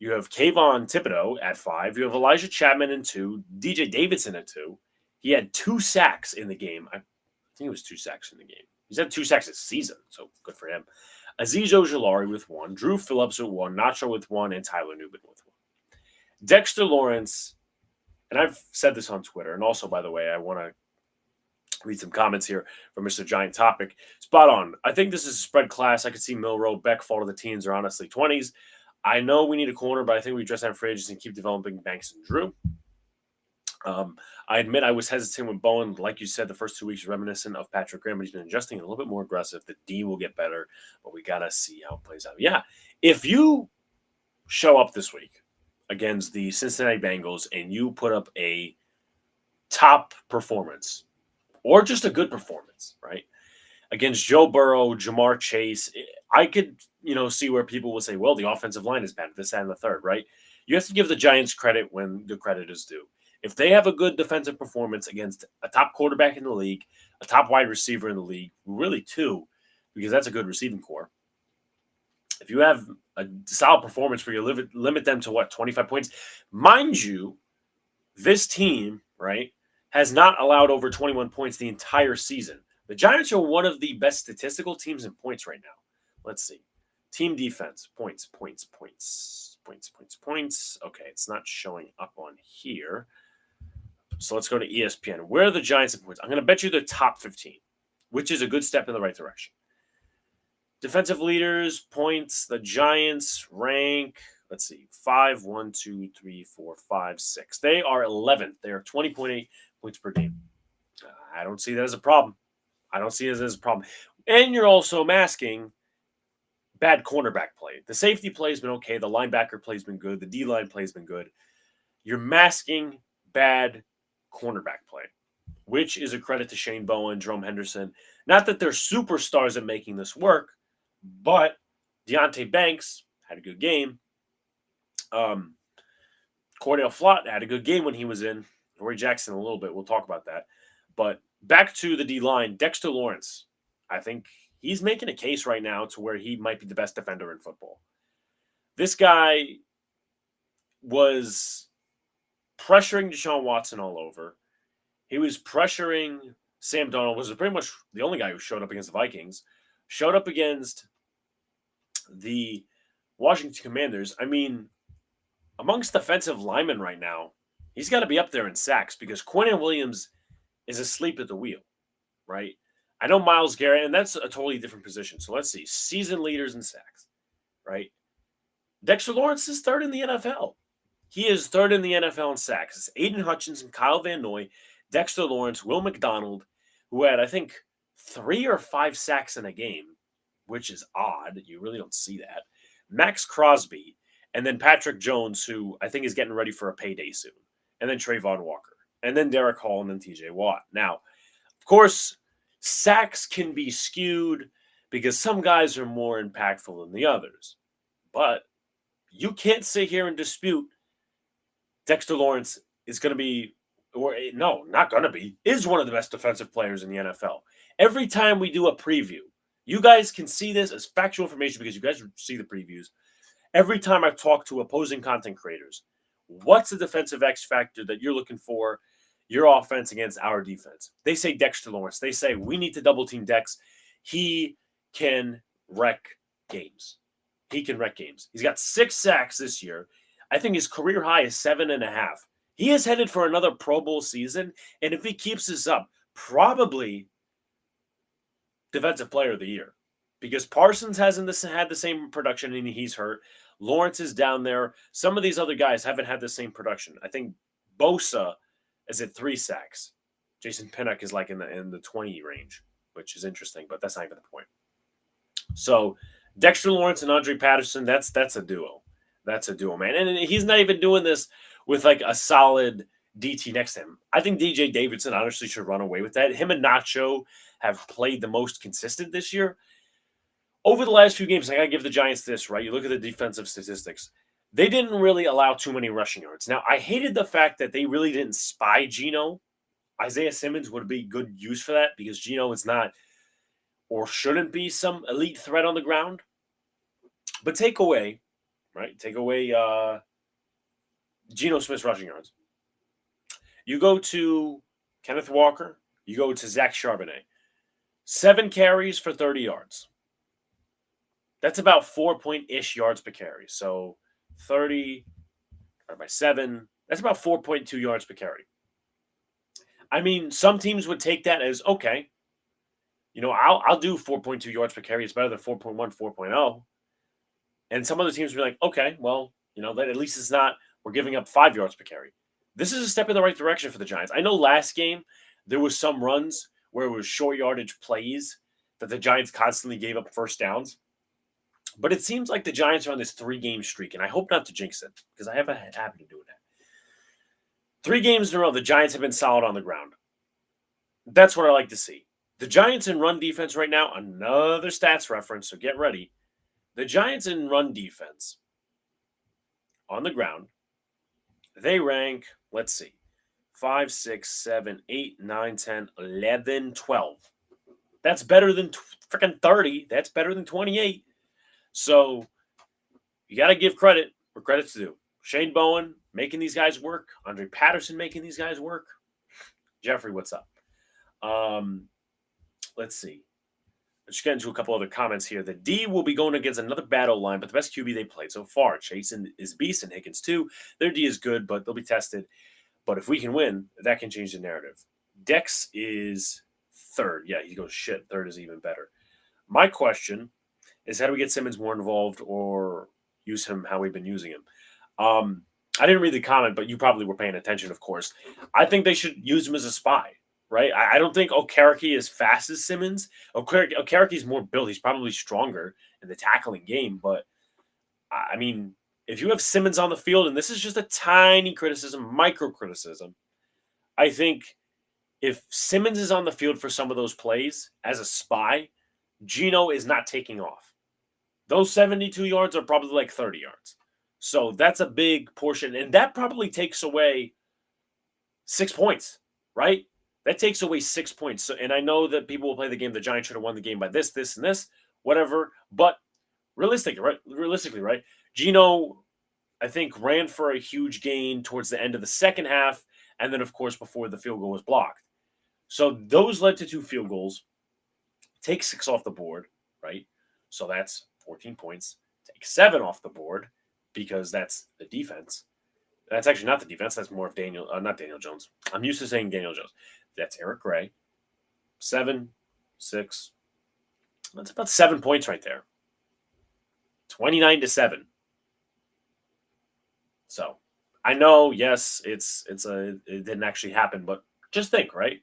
You have Kayvon Thibodeau at 5. You have Elijah Chapman at 2, DJ Davidson at 2. He had 2 sacks in the game. I think it was 2 sacks in the game. He's had 2 sacks this season, so good for him. Azeez Ojulari with 1, Drew Phillips with 1, Nacho with 1, and Tyler Newman with 1. Dexter Lawrence, and I've said this on Twitter, and also, by the way, I want to read some comments here from Mr. Giant Topic. Spot on. I think this is a spread class. I could see Milroe, Beck fall to the teens or honestly 20s. I know we need a corner, but I think we address that free agency and keep developing Banks and Drew. I admit I was hesitant with Bowen. Like you said, the first 2 weeks are reminiscent of Patrick Graham, but he's been adjusting a little bit more aggressive. The D will get better, but we got to see how it plays out. Yeah, if you show up this week against the Cincinnati Bengals and you put up a top performance or just a good performance, right, against Joe Burrow, Jamar Chase, I could, see where people will say, well, the offensive line is bad, this, that, and the third, right? You have to give the Giants credit when the credit is due. If they have a good defensive performance against a top quarterback in the league, a top wide receiver in the league, really 2, because that's a good receiving core. If you have a solid performance where you limit them to, 25 points? Mind you, this team, right, has not allowed over 21 points the entire season. The Giants are one of the best statistical teams in points right now. Let's see. Team defense, points. Okay, it's not showing up on here. So let's go to ESPN. Where are the Giants in points? I'm going to bet you they're top 15, which is a good step in the right direction. Defensive leaders, points, the Giants rank, let's see, 5, 1, 2, 3, 4, 5, 6. They are 11th. They are 20.8 points per game. I don't see that as a problem. And you're also masking bad cornerback play. The safety play has been okay. The linebacker play has been good. The D-line play has been good. You're masking bad cornerback play, which is a credit to Shane Bowen, Jerome Henderson. Not that they're superstars at making this work, but Deonte Banks had a good game. Cordell Flott had a good game when he was in. Rory Jackson a little bit. We'll talk about that. But back to the D-line, Dexter Lawrence. I think he's making a case right now to where he might be the best defender in football. This guy was pressuring Deshaun Watson all over. He was pressuring Sam Darnold, was pretty much the only guy who showed up against the Vikings. Showed up against the Washington Commanders. I mean, amongst defensive linemen right now, he's got to be up there in sacks because Quinnen Williams is asleep at the wheel, right? I know Myles Garrett, and that's a totally different position. So let's see. Season leaders in sacks, right? Dexter Lawrence is 3rd in the NFL. He is 3rd in the NFL in sacks. It's Aiden Hutchinson, Kyle Van Noy, Dexter Lawrence, Will McDonald, who had, I think, 3 or 5 sacks in a game, which is odd. You really don't see that. Max Crosby, and then Patrick Jones, who I think is getting ready for a payday soon, and then Trayvon Walker, and then Derek Hall, and then TJ Watt. Now, of course, sacks can be skewed because some guys are more impactful than the others. But you can't sit here and dispute Dexter Lawrence is going to be, or no, not going to be, is one of the best defensive players in the NFL. Every time we do a preview, you guys can see this as factual information because you guys see the previews. Every time I talk to opposing content creators, what's the defensive X factor that you're looking for your offense against our defense? They say Dexter Lawrence. They say we need to double team Dex. He can wreck games. He's got 6 sacks this year. I think his career high is 7.5. He is headed for another Pro Bowl season, and if he keeps this up, probably Defensive Player of the Year. Because Parsons hasn't had the same production, and he's hurt. Lawrence is down there. Some of these other guys haven't had the same production. I think Bosa is at 3 sacks. Jason Pinnock is like in the 20 range, which is interesting, but that's not even the point. So Dexter Lawrence and Andre Patterson, that's a duo. That's a duo, man. And he's not even doing this with like a solid DT next to him. I think DJ Davidson honestly should run away with that. Him and Nacho have played the most consistent this year. Over the last few games, I got to give the Giants this, right? You look at the defensive statistics. They didn't really allow too many rushing yards. Now, I hated the fact that they really didn't spy Geno. Isaiah Simmons would be good use for that because Geno is not or shouldn't be some elite threat on the ground. But take away, right? Take away Geno Smith's rushing yards. You go to Kenneth Walker. You go to Zach Charbonnet. 7 carries for 30 yards. That's about 4-point-ish yards per carry. So 30 by 7. That's about 4.2 yards per carry. I mean, some teams would take that as, okay, I'll do 4.2 yards per carry. It's better than 4.1, 4.0. And some other teams would be like, okay, well, at least it's not, we're giving up 5 yards per carry. This is a step in the right direction for the Giants. I know last game there was some runs where it was short yardage plays that the Giants constantly gave up first downs. But it seems like the Giants are on this 3-game streak, and I hope not to jinx it because I have a habit of doing that. 3 games in a row, the Giants have been solid on the ground. That's what I like to see. The Giants in run defense right now, another stats reference, so get ready. The Giants in run defense on the ground, they rank, let's see, 5, 6, 7, 8, 9, 10, 11, 12. That's better than freaking 30. That's better than 28. So you got to give credit where credit's due. Shane Bowen making these guys work. Andre Patterson making these guys work. Jeffrey, what's up? Let's see. Let's get into a couple other comments here. The D will be going against another battle line, but the best QB they played so far. Chase is beast and Higgins too. Their D is good, but they'll be tested. But if we can win, that can change the narrative. Dex is third. Yeah, he goes, shit, third is even better. My question is, how do we get Simmons more involved or use him how we've been using him? I didn't read the comment, but you probably were paying attention, of course. I think they should use him as a spy, right? I don't think Okereke is fast as Simmons. Okereke is more built. He's probably stronger in the tackling game. But, I mean, if you have Simmons on the field, and this is just a tiny criticism, micro criticism, I think if Simmons is on the field for some of those plays as a spy, Geno is not taking off. Those 72 yards are probably like 30 yards. So that's a big portion. And that probably takes away 6 points, right? That takes away 6 points. So, and I know that people will play the game. The Giants should have won the game by this, this, and this, whatever. But realistically, right? Geno, I think, ran for a huge gain towards the end of the second half. And then, of course, before the field goal was blocked. So those led to 2 field goals. Take 6 off the board, right? So that's 14 points. Take 7 off the board because that's the defense. That's actually not the defense. That's more of not Daniel Jones. I'm used to saying Daniel Jones. That's Eric Gray. 7, 6. That's about 7 points right there. 29-7. So I know, yes, it didn't actually happen, but just think, right?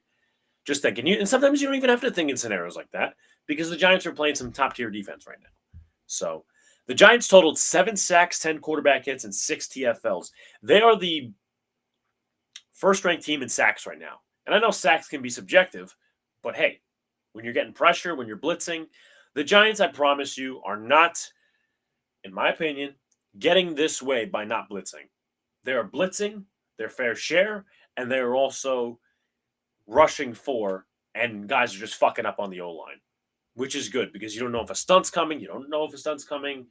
Just think. And sometimes you don't even have to think in scenarios like that because the Giants are playing some top-tier defense right now. So the Giants totaled 7 sacks, 10 quarterback hits, and 6 TFLs. They are the first-ranked team in sacks right now. And I know sacks can be subjective, but hey, when you're getting pressure, when you're blitzing, the Giants, I promise you, are not, in my opinion, getting this way by not blitzing. They are blitzing their fair share, and they are also rushing for, and guys are just fucking up on the O-line, which is good because you don't know if a stunt's coming. You don't know if a stunt's coming.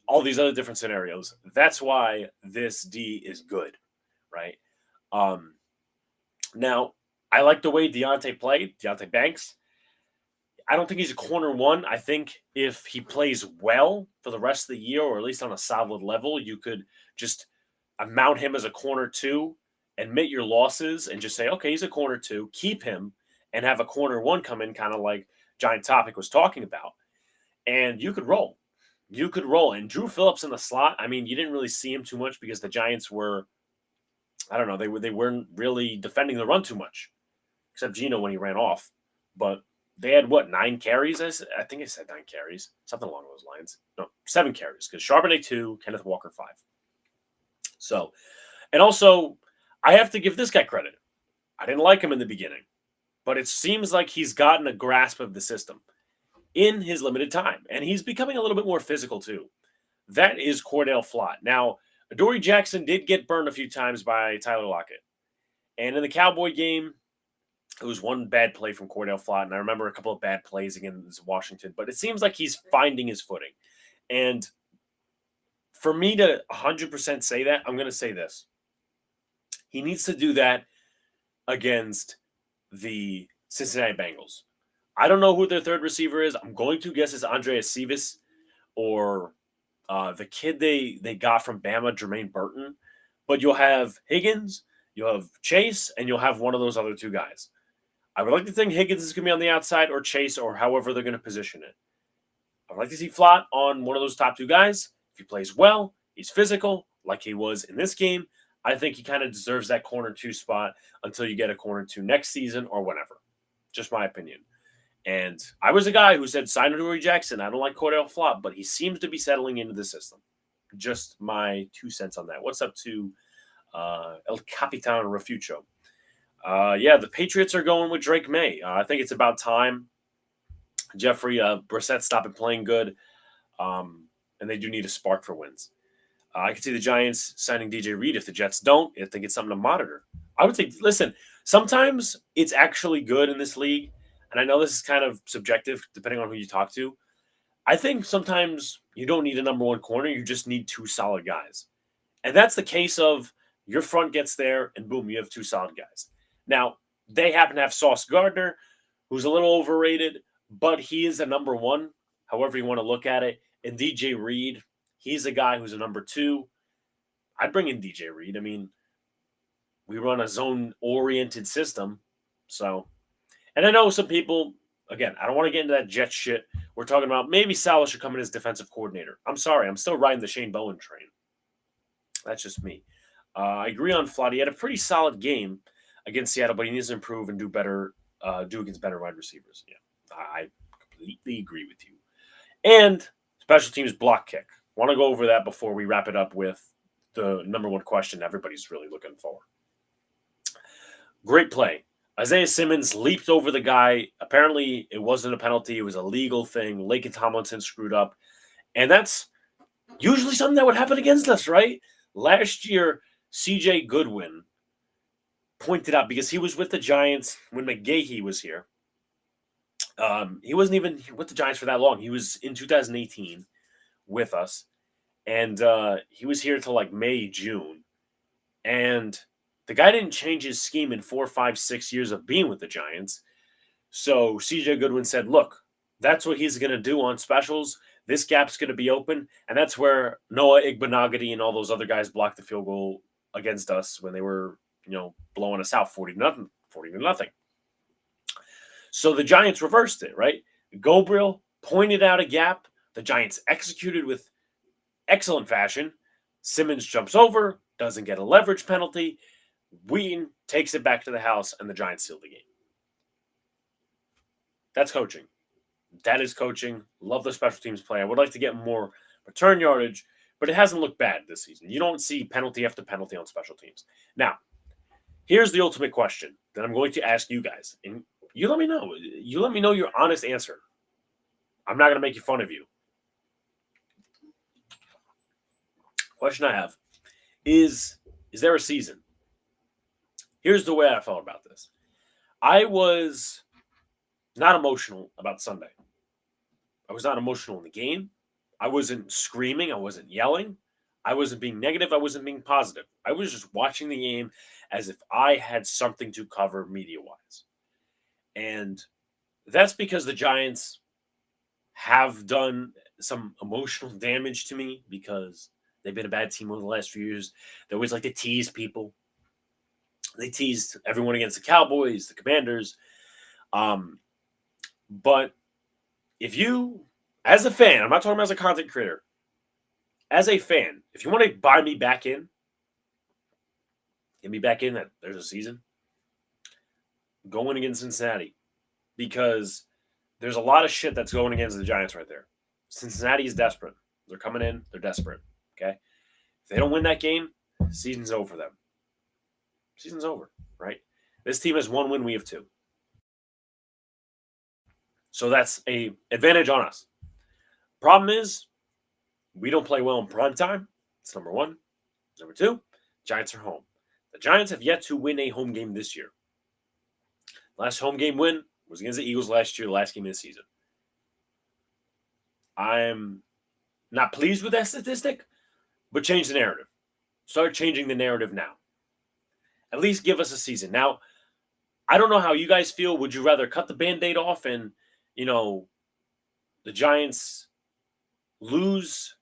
All these other different scenarios. That's why this D is good, right? Now, I like the way Deonte Banks. I don't think he's a corner one. I think if he plays well for the rest of the year, or at least on a solid level, you could just mount him as a corner 2, admit your losses, and just say, okay, he's a corner 2, keep him, and have a corner 1 come in, kind of like Giant Topic was talking about. And you could roll. And Drew Phillips in the slot, I mean, you didn't really see him too much because the Giants were, I don't know, they weren't really defending the run too much, except Geno when he ran off. But they had, 9 carries? I think I said 9 carries, something along those lines. No, 7 carries, because Charbonnet 2, Kenneth Walker 5. So, and also, I have to give this guy credit. I didn't like him in the beginning, but it seems like he's gotten a grasp of the system in his limited time, and he's becoming a little bit more physical too. that is Cordell Flott. Now, Adoree Jackson did get burned a few times by Tyler Lockett. And in the Cowboy game, it was one bad play from Cordell Flott, and I remember a couple of bad plays against Washington. But it seems like he's finding his footing. And for me to 100% say that, I'm going to say this. He needs to do that against the Cincinnati Bengals. I don't know who their third receiver is. I'm going to guess it's Andreas Cevis or the kid they got from Bama, Jermaine Burton. But you'll have Higgins, you'll have Chase, and you'll have one of those other two guys. I would like to think Higgins is going to be on the outside or Chase or however they're going to position it. I would like to see Flott on one of those top two guys. If he plays well, he's physical, like he was in this game. I think he kind of deserves that corner two spot until you get a corner two next season or whenever. Just my opinion. And I was a guy who said sign Adoree Jackson. I don't like Cordell Flott, but he seems to be settling into the system. Just my 2 cents on that. What's up to El Capitan Refucho? Yeah, the Patriots are going with Drake May. I think it's about time. Jeffrey Brissett's stopping playing good, and they do need a spark for wins. I can see the Giants signing DJ Reed. If the Jets don't, I think it's something to monitor. I would say, listen, sometimes it's actually good in this league, and I know this is kind of subjective depending on who you talk to. I think sometimes you don't need a number one corner. You just need two solid guys. And that's the case of your front gets there, and boom, you have two solid guys. Now, they happen to have Sauce Gardner, who's a little overrated, but he is a number one, however you want to look at it. And DJ Reed, he's a guy who's a number two. I'd bring in DJ Reed. I mean, we run a zone-oriented system. So, and I know some people, again, I don't want to get into that Jet shit. We're talking about maybe Salah should come in as defensive coordinator. I'm sorry. I'm still riding the Shane Bowen train. That's just me. I agree on Flott. He had a pretty solid game against Seattle, but he needs to improve and do better, do against better wide receivers. Yeah, I completely agree with you. And special teams block kick. Want to go over that before we wrap it up with the number one question everybody's really looking for. Great play. Isaiah Simmons leaped over the guy. Apparently, it wasn't a penalty. It was a legal thing. Laken Tomlinson screwed up. And that's usually something that would happen against us, right? Last year, C.J. Goodwin pointed out, because he was with the Giants when McGahee was here. He wasn't even with the Giants for that long. He was in 2018 with us. And he was here till like May, June. And the guy didn't change his scheme in 4, 5, 6 years of being with the Giants. So C.J. Goodwin said, look, that's what he's going to do on specials. This gap's going to be open. And that's where Noah Igbenogany and all those other guys blocked the field goal against us when they were, blowing us out 40-0. So the Giants reversed it, right? Gobriel pointed out a gap. The Giants executed with excellent fashion. Simmons jumps over, doesn't get a leverage penalty. Wheaton takes it back to the house, and the Giants seal the game. That's coaching. That is coaching. Love the special teams play. I would like to get more return yardage, but it hasn't looked bad this season. You don't see penalty after penalty on special teams. Now, here's the ultimate question that I'm going to ask you guys. And you let me know. You let me know your honest answer. I'm not going to make fun of you. Question I have is there a season? Here's the way I felt about this. I was not emotional about Sunday. I was not emotional in the game. I wasn't screaming. I wasn't yelling. I wasn't being negative. I wasn't being positive. I was just watching the game as if I had something to cover media-wise. And that's because the Giants have done some emotional damage to me because they've been a bad team over the last few years. They always like to tease people. They teased everyone against the Cowboys, the Commanders. But if you, as a fan, I'm not talking about as a content creator, as a fan, if you want to buy me back in, get me back in that there's a season, go in against Cincinnati. Because there's a lot of shit that's going against the Giants right there. Cincinnati is desperate. They're coming in. They're desperate. Okay? If they don't win that game, season's over for them. Season's over, right? This team has 1 win. We have 2. So that's a advantage on us. Problem is, We don't play well in prime time. It's number one. Number two, Giants are home. The Giants have yet to win a home game this year. Last home game win was against the Eagles last year, last game of the season. I'm not pleased with that statistic, but change the narrative. Start changing the narrative now. At least give us a season. Now, I don't know how you guys feel. Would you rather cut the Band-Aid off and, the Giants lose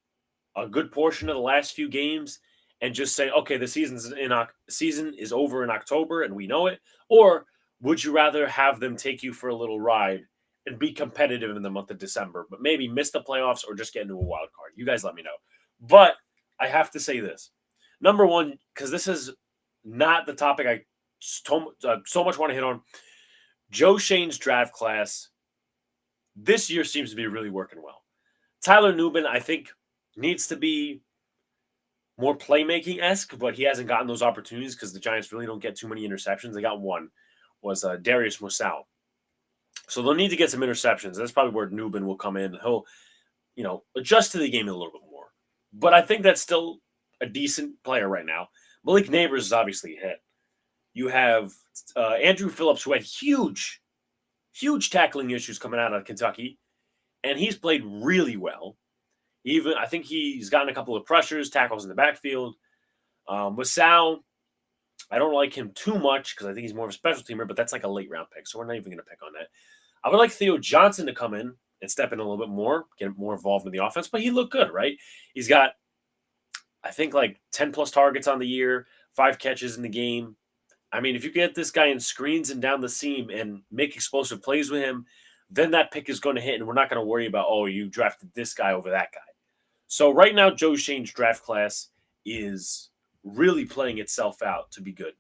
a good portion of the last few games and just say, okay, the season is over in October and we know it? Or would you rather have them take you for a little ride and be competitive in the month of December, but maybe miss the playoffs or just get into a wild card? You guys let me know. But I have to say this. Number one, because this is not the topic I so much want to hit on. Joe Shane's draft class this year seems to be really working well. Tyler Nubin, I think, needs to be more playmaking-esque, but he hasn't gotten those opportunities because the Giants really don't get too many interceptions. They got one, was Darius Mussau. So they'll need to get some interceptions. That's probably where Nubin will come in. He'll, adjust to the game a little bit more. But I think that's still a decent player right now. Malik Neighbors is obviously a hit. You have Andrew Phillips, who had huge tackling issues coming out of Kentucky, and he's played really well. I think he's gotten a couple of pressures, tackles in the backfield. Mussau, I don't like him too much because I think he's more of a special teamer, but that's like a late round pick, so we're not even going to pick on that. I would like Theo Johnson to come in and step in a little bit more, get more involved in the offense, but he looked good, right? He's got, I think, like 10-plus targets on the year, 5 catches in the game. I mean, if you get this guy in screens and down the seam and make explosive plays with him, then that pick is going to hit, and we're not going to worry about, you drafted this guy over that guy. So right now, Joe Shane's draft class is really playing itself out to be good.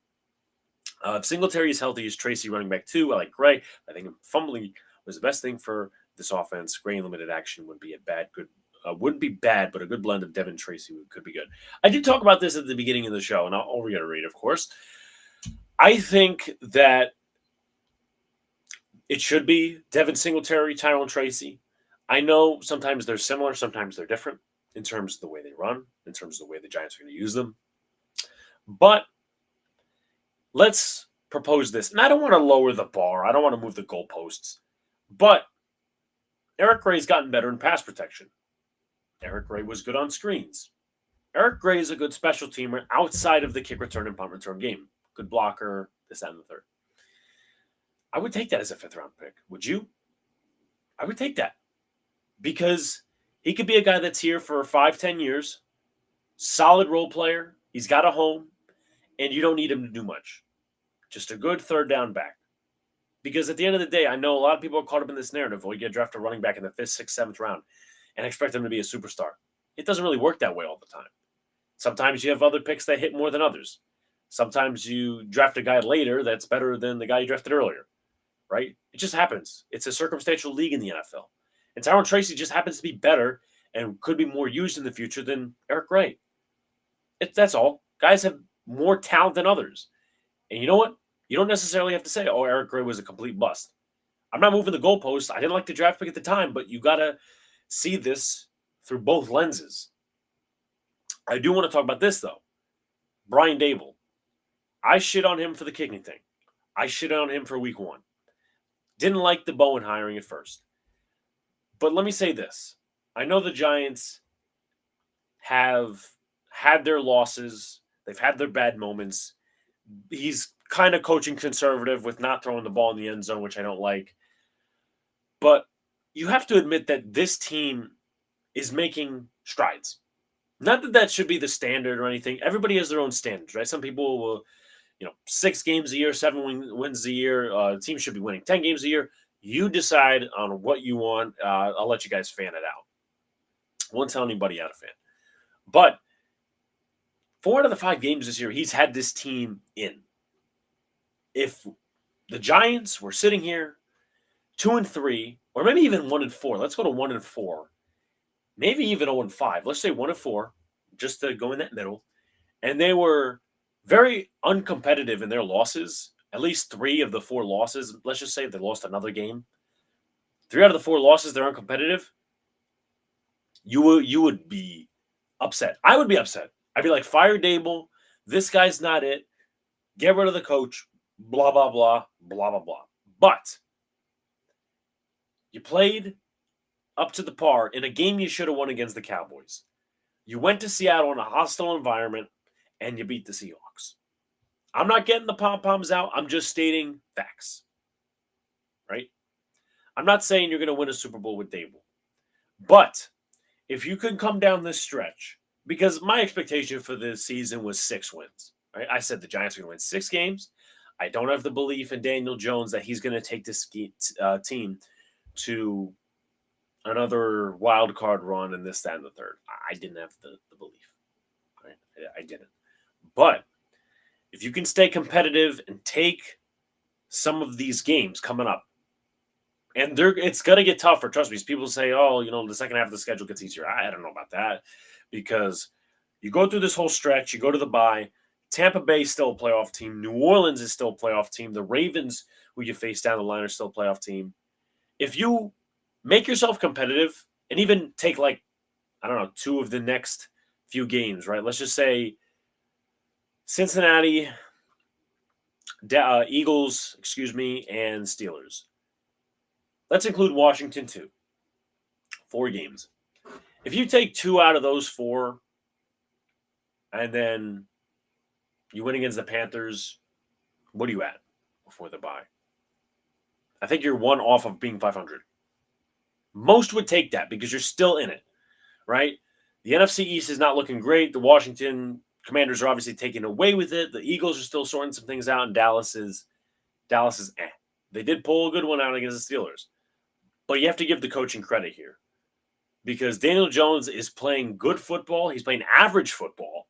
If Singletary is healthy, is Tracy running back 2? I like Gray. I think fumbling was the best thing for this offense. Gray in limited action wouldn't be bad, but a good blend of Devin Tracy could be good. I did talk about this at the beginning of the show, and I'll reiterate, of course. I think that it should be Devin Singletary, Tyrone Tracy. I know sometimes they're similar, sometimes they're different in terms of the way they run, in terms of the way the Giants are going to use them. But let's propose this. And I don't want to lower the bar. I don't want to move the goalposts. But Eric Gray's gotten better in pass protection. Eric Gray was good on screens. Eric Gray is a good special teamer outside of the kick return and punt return game. Good blocker, this, that, and the third. I would take that as a 5th-round pick. Would you? I would take that. Because he could be a guy that's here for 5-10 years, solid role player, he's got a home, and you don't need him to do much. Just a good 3rd-down back. Because at the end of the day, I know a lot of people are caught up in this narrative, you get drafted a running back in the 5th, 6th, 7th round and expect him to be a superstar. It doesn't really work that way all the time. Sometimes you have other picks that hit more than others. Sometimes you draft a guy later that's better than the guy you drafted earlier, right? It just happens. It's a circumstantial league in the NFL. And Tyrone Tracy just happens to be better and could be more used in the future than Eric Gray. That's all. Guys have more talent than others. And you know what? You don't necessarily have to say, Eric Gray was a complete bust. I'm not moving the goalposts. I didn't like the draft pick at the time, but you got to see this through both lenses. I do want to talk about this, though. Brian Dable. I shit on him for the kicking thing. I shit on him for week 1. Didn't like the Bowen hiring at first. But let me say this. I know the Giants have had their losses. They've had their bad moments. He's kind of coaching conservative with not throwing the ball in the end zone, which I don't like. But you have to admit that this team is making strides. Not that that should be the standard or anything. Everybody has their own standards, right? Some people will, 6 games a year, 7 wins a year. The team should be winning 10 games a year. You decide on what you want. I'll let you guys fan it out. Won't tell anybody how to fan. But 4 out of the 5 games this year, he's had this team in. If the Giants were sitting here 2-3, or maybe even 1-4, let's go to 1-4, maybe even 0-5. Let's say 1-4, just to go in that middle. And they were very uncompetitive in their losses. At least 3 of the 4 losses. Let's just say they lost another game. 3 out of the 4 losses, they're uncompetitive. you would be upset. I would be upset. I'd be like, fire Dable. This guy's not it. Get rid of the coach. Blah blah blah blah blah blah. But you played up to the par in a game you should have won against the Cowboys. You went to Seattle in a hostile environment and you beat the Seahawks. I'm not getting the pom-poms out. I'm just stating facts. Right? I'm not saying you're going to win a Super Bowl with Dable. But if you can come down this stretch, because my expectation for this season was 6 wins. Right? I said the Giants are going to win 6 games. I don't have the belief in Daniel Jones that he's going to take this team to another wild card run and this, that, and the third. I didn't have the belief. Right? I didn't. But if you can stay competitive and take some of these games coming up, and it's going to get tougher. Trust me. People say, oh, the second half of the schedule gets easier. I don't know about that because you go through this whole stretch, you go to the bye. Tampa Bay is still a playoff team. New Orleans is still a playoff team. The Ravens, who you face down the line, are still a playoff team. If you make yourself competitive and even take 2 of the next few games, right? Let's just say Cincinnati, Eagles, and Steelers. Let's include Washington too. 4 games. If you take 2 out of those 4 and then you win against the Panthers, what are you at before the bye? I think you're 1 off of being 500. Most would take that because you're still in it, right? The NFC East is not looking great. The Washington Commanders are obviously taking away with it. The Eagles are still sorting some things out, and Dallas is eh. They did pull a good one out against the Steelers. But you have to give the coaching credit here because Daniel Jones is playing good football. He's playing average football,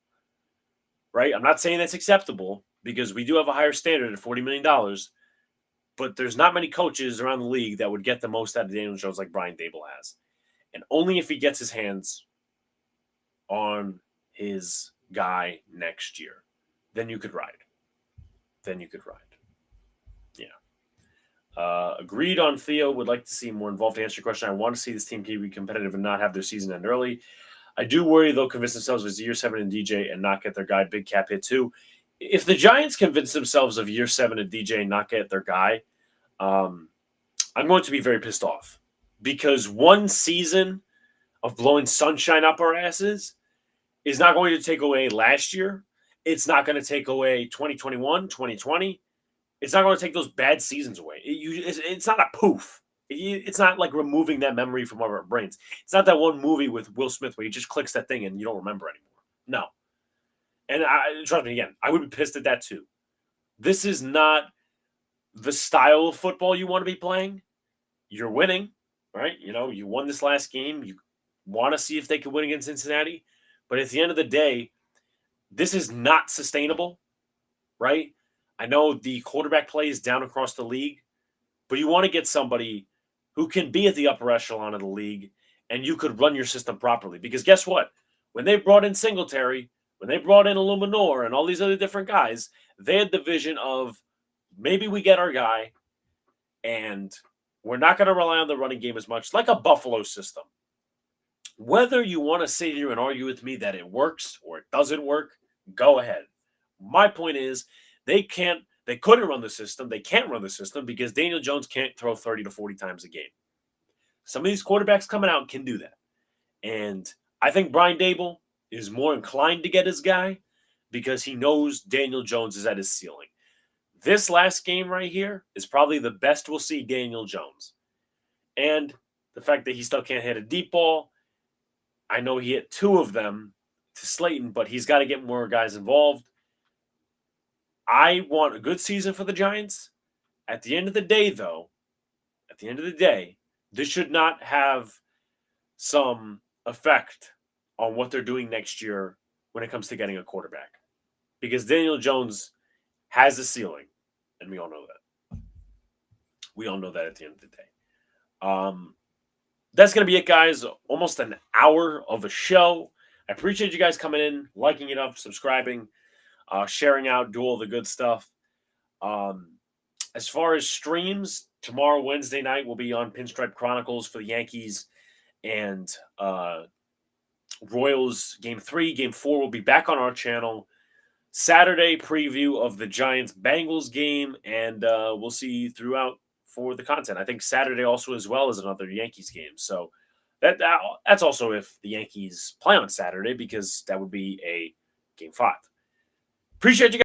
right? I'm not saying that's acceptable because we do have a higher standard at $40 million, but there's not many coaches around the league that would get the most out of Daniel Jones like Brian Dable has. And only if he gets his hands on his guy next year, then you could ride. Yeah. Agreed on Theo. Would like to see more involved. To answer your question, I want to see this team be competitive and not have their season end early. I do worry they'll convince themselves of year 7 in DJ and not get their guy. Big cap hit too. If the Giants convince themselves of year 7 in DJ and not get their guy, I'm going to be very pissed off because one season of blowing sunshine up our asses is not going to take away last year. It's not going to take away 2021, 2020. It's not going to take those bad seasons away. It's not a poof. It's not like removing that memory from our brains. It's not that one movie with Will Smith where he just clicks that thing and you don't remember anymore. No. And trust me, again, I would be pissed at that too. This is not the style of football you want to be playing. You're winning, right? You won this last game. You want to see if they can win against Cincinnati. But at the end of the day, this is not sustainable, right? I know the quarterback play is down across the league, but you want to get somebody who can be at the upper echelon of the league and you could run your system properly. Because guess what? When they brought in Singletary, when they brought in Illuminor and all these other different guys, they had the vision of maybe we get our guy and we're not going to rely on the running game as much, like a Buffalo system. Whether you want to sit here and argue with me that it works or it doesn't work, go ahead. My point is they couldn't run the system. They can't run the system because Daniel Jones can't throw 30 to 40 times a game. Some of these quarterbacks coming out can do that. And I think Brian Dable is more inclined to get his guy because he knows Daniel Jones is at his ceiling. This last game right here is probably the best we'll see Daniel Jones. And the fact that he still can't hit a deep ball, I know he hit 2 of them to Slayton, but he's got to get more guys involved. I want a good season for the Giants. At the end of the day, though, this should not have some effect on what they're doing next year when it comes to getting a quarterback. Because Daniel Jones has a ceiling, and we all know that. We all know that at the end of the day. That's going to be it, guys. Almost an hour of a show. I appreciate you guys coming in, liking it up, subscribing, sharing out, do all the good stuff. As far as streams, tomorrow, Wednesday night, we'll be on Pinstripe Chronicles for the Yankees and Royals game 3, game 4 will be back on our channel. Saturday preview of the Giants-Bengals game, and we'll see throughout for the content. I think Saturday also as well is another Yankees game. So that's also if the Yankees play on Saturday, because that would be a game 5. Appreciate you guys.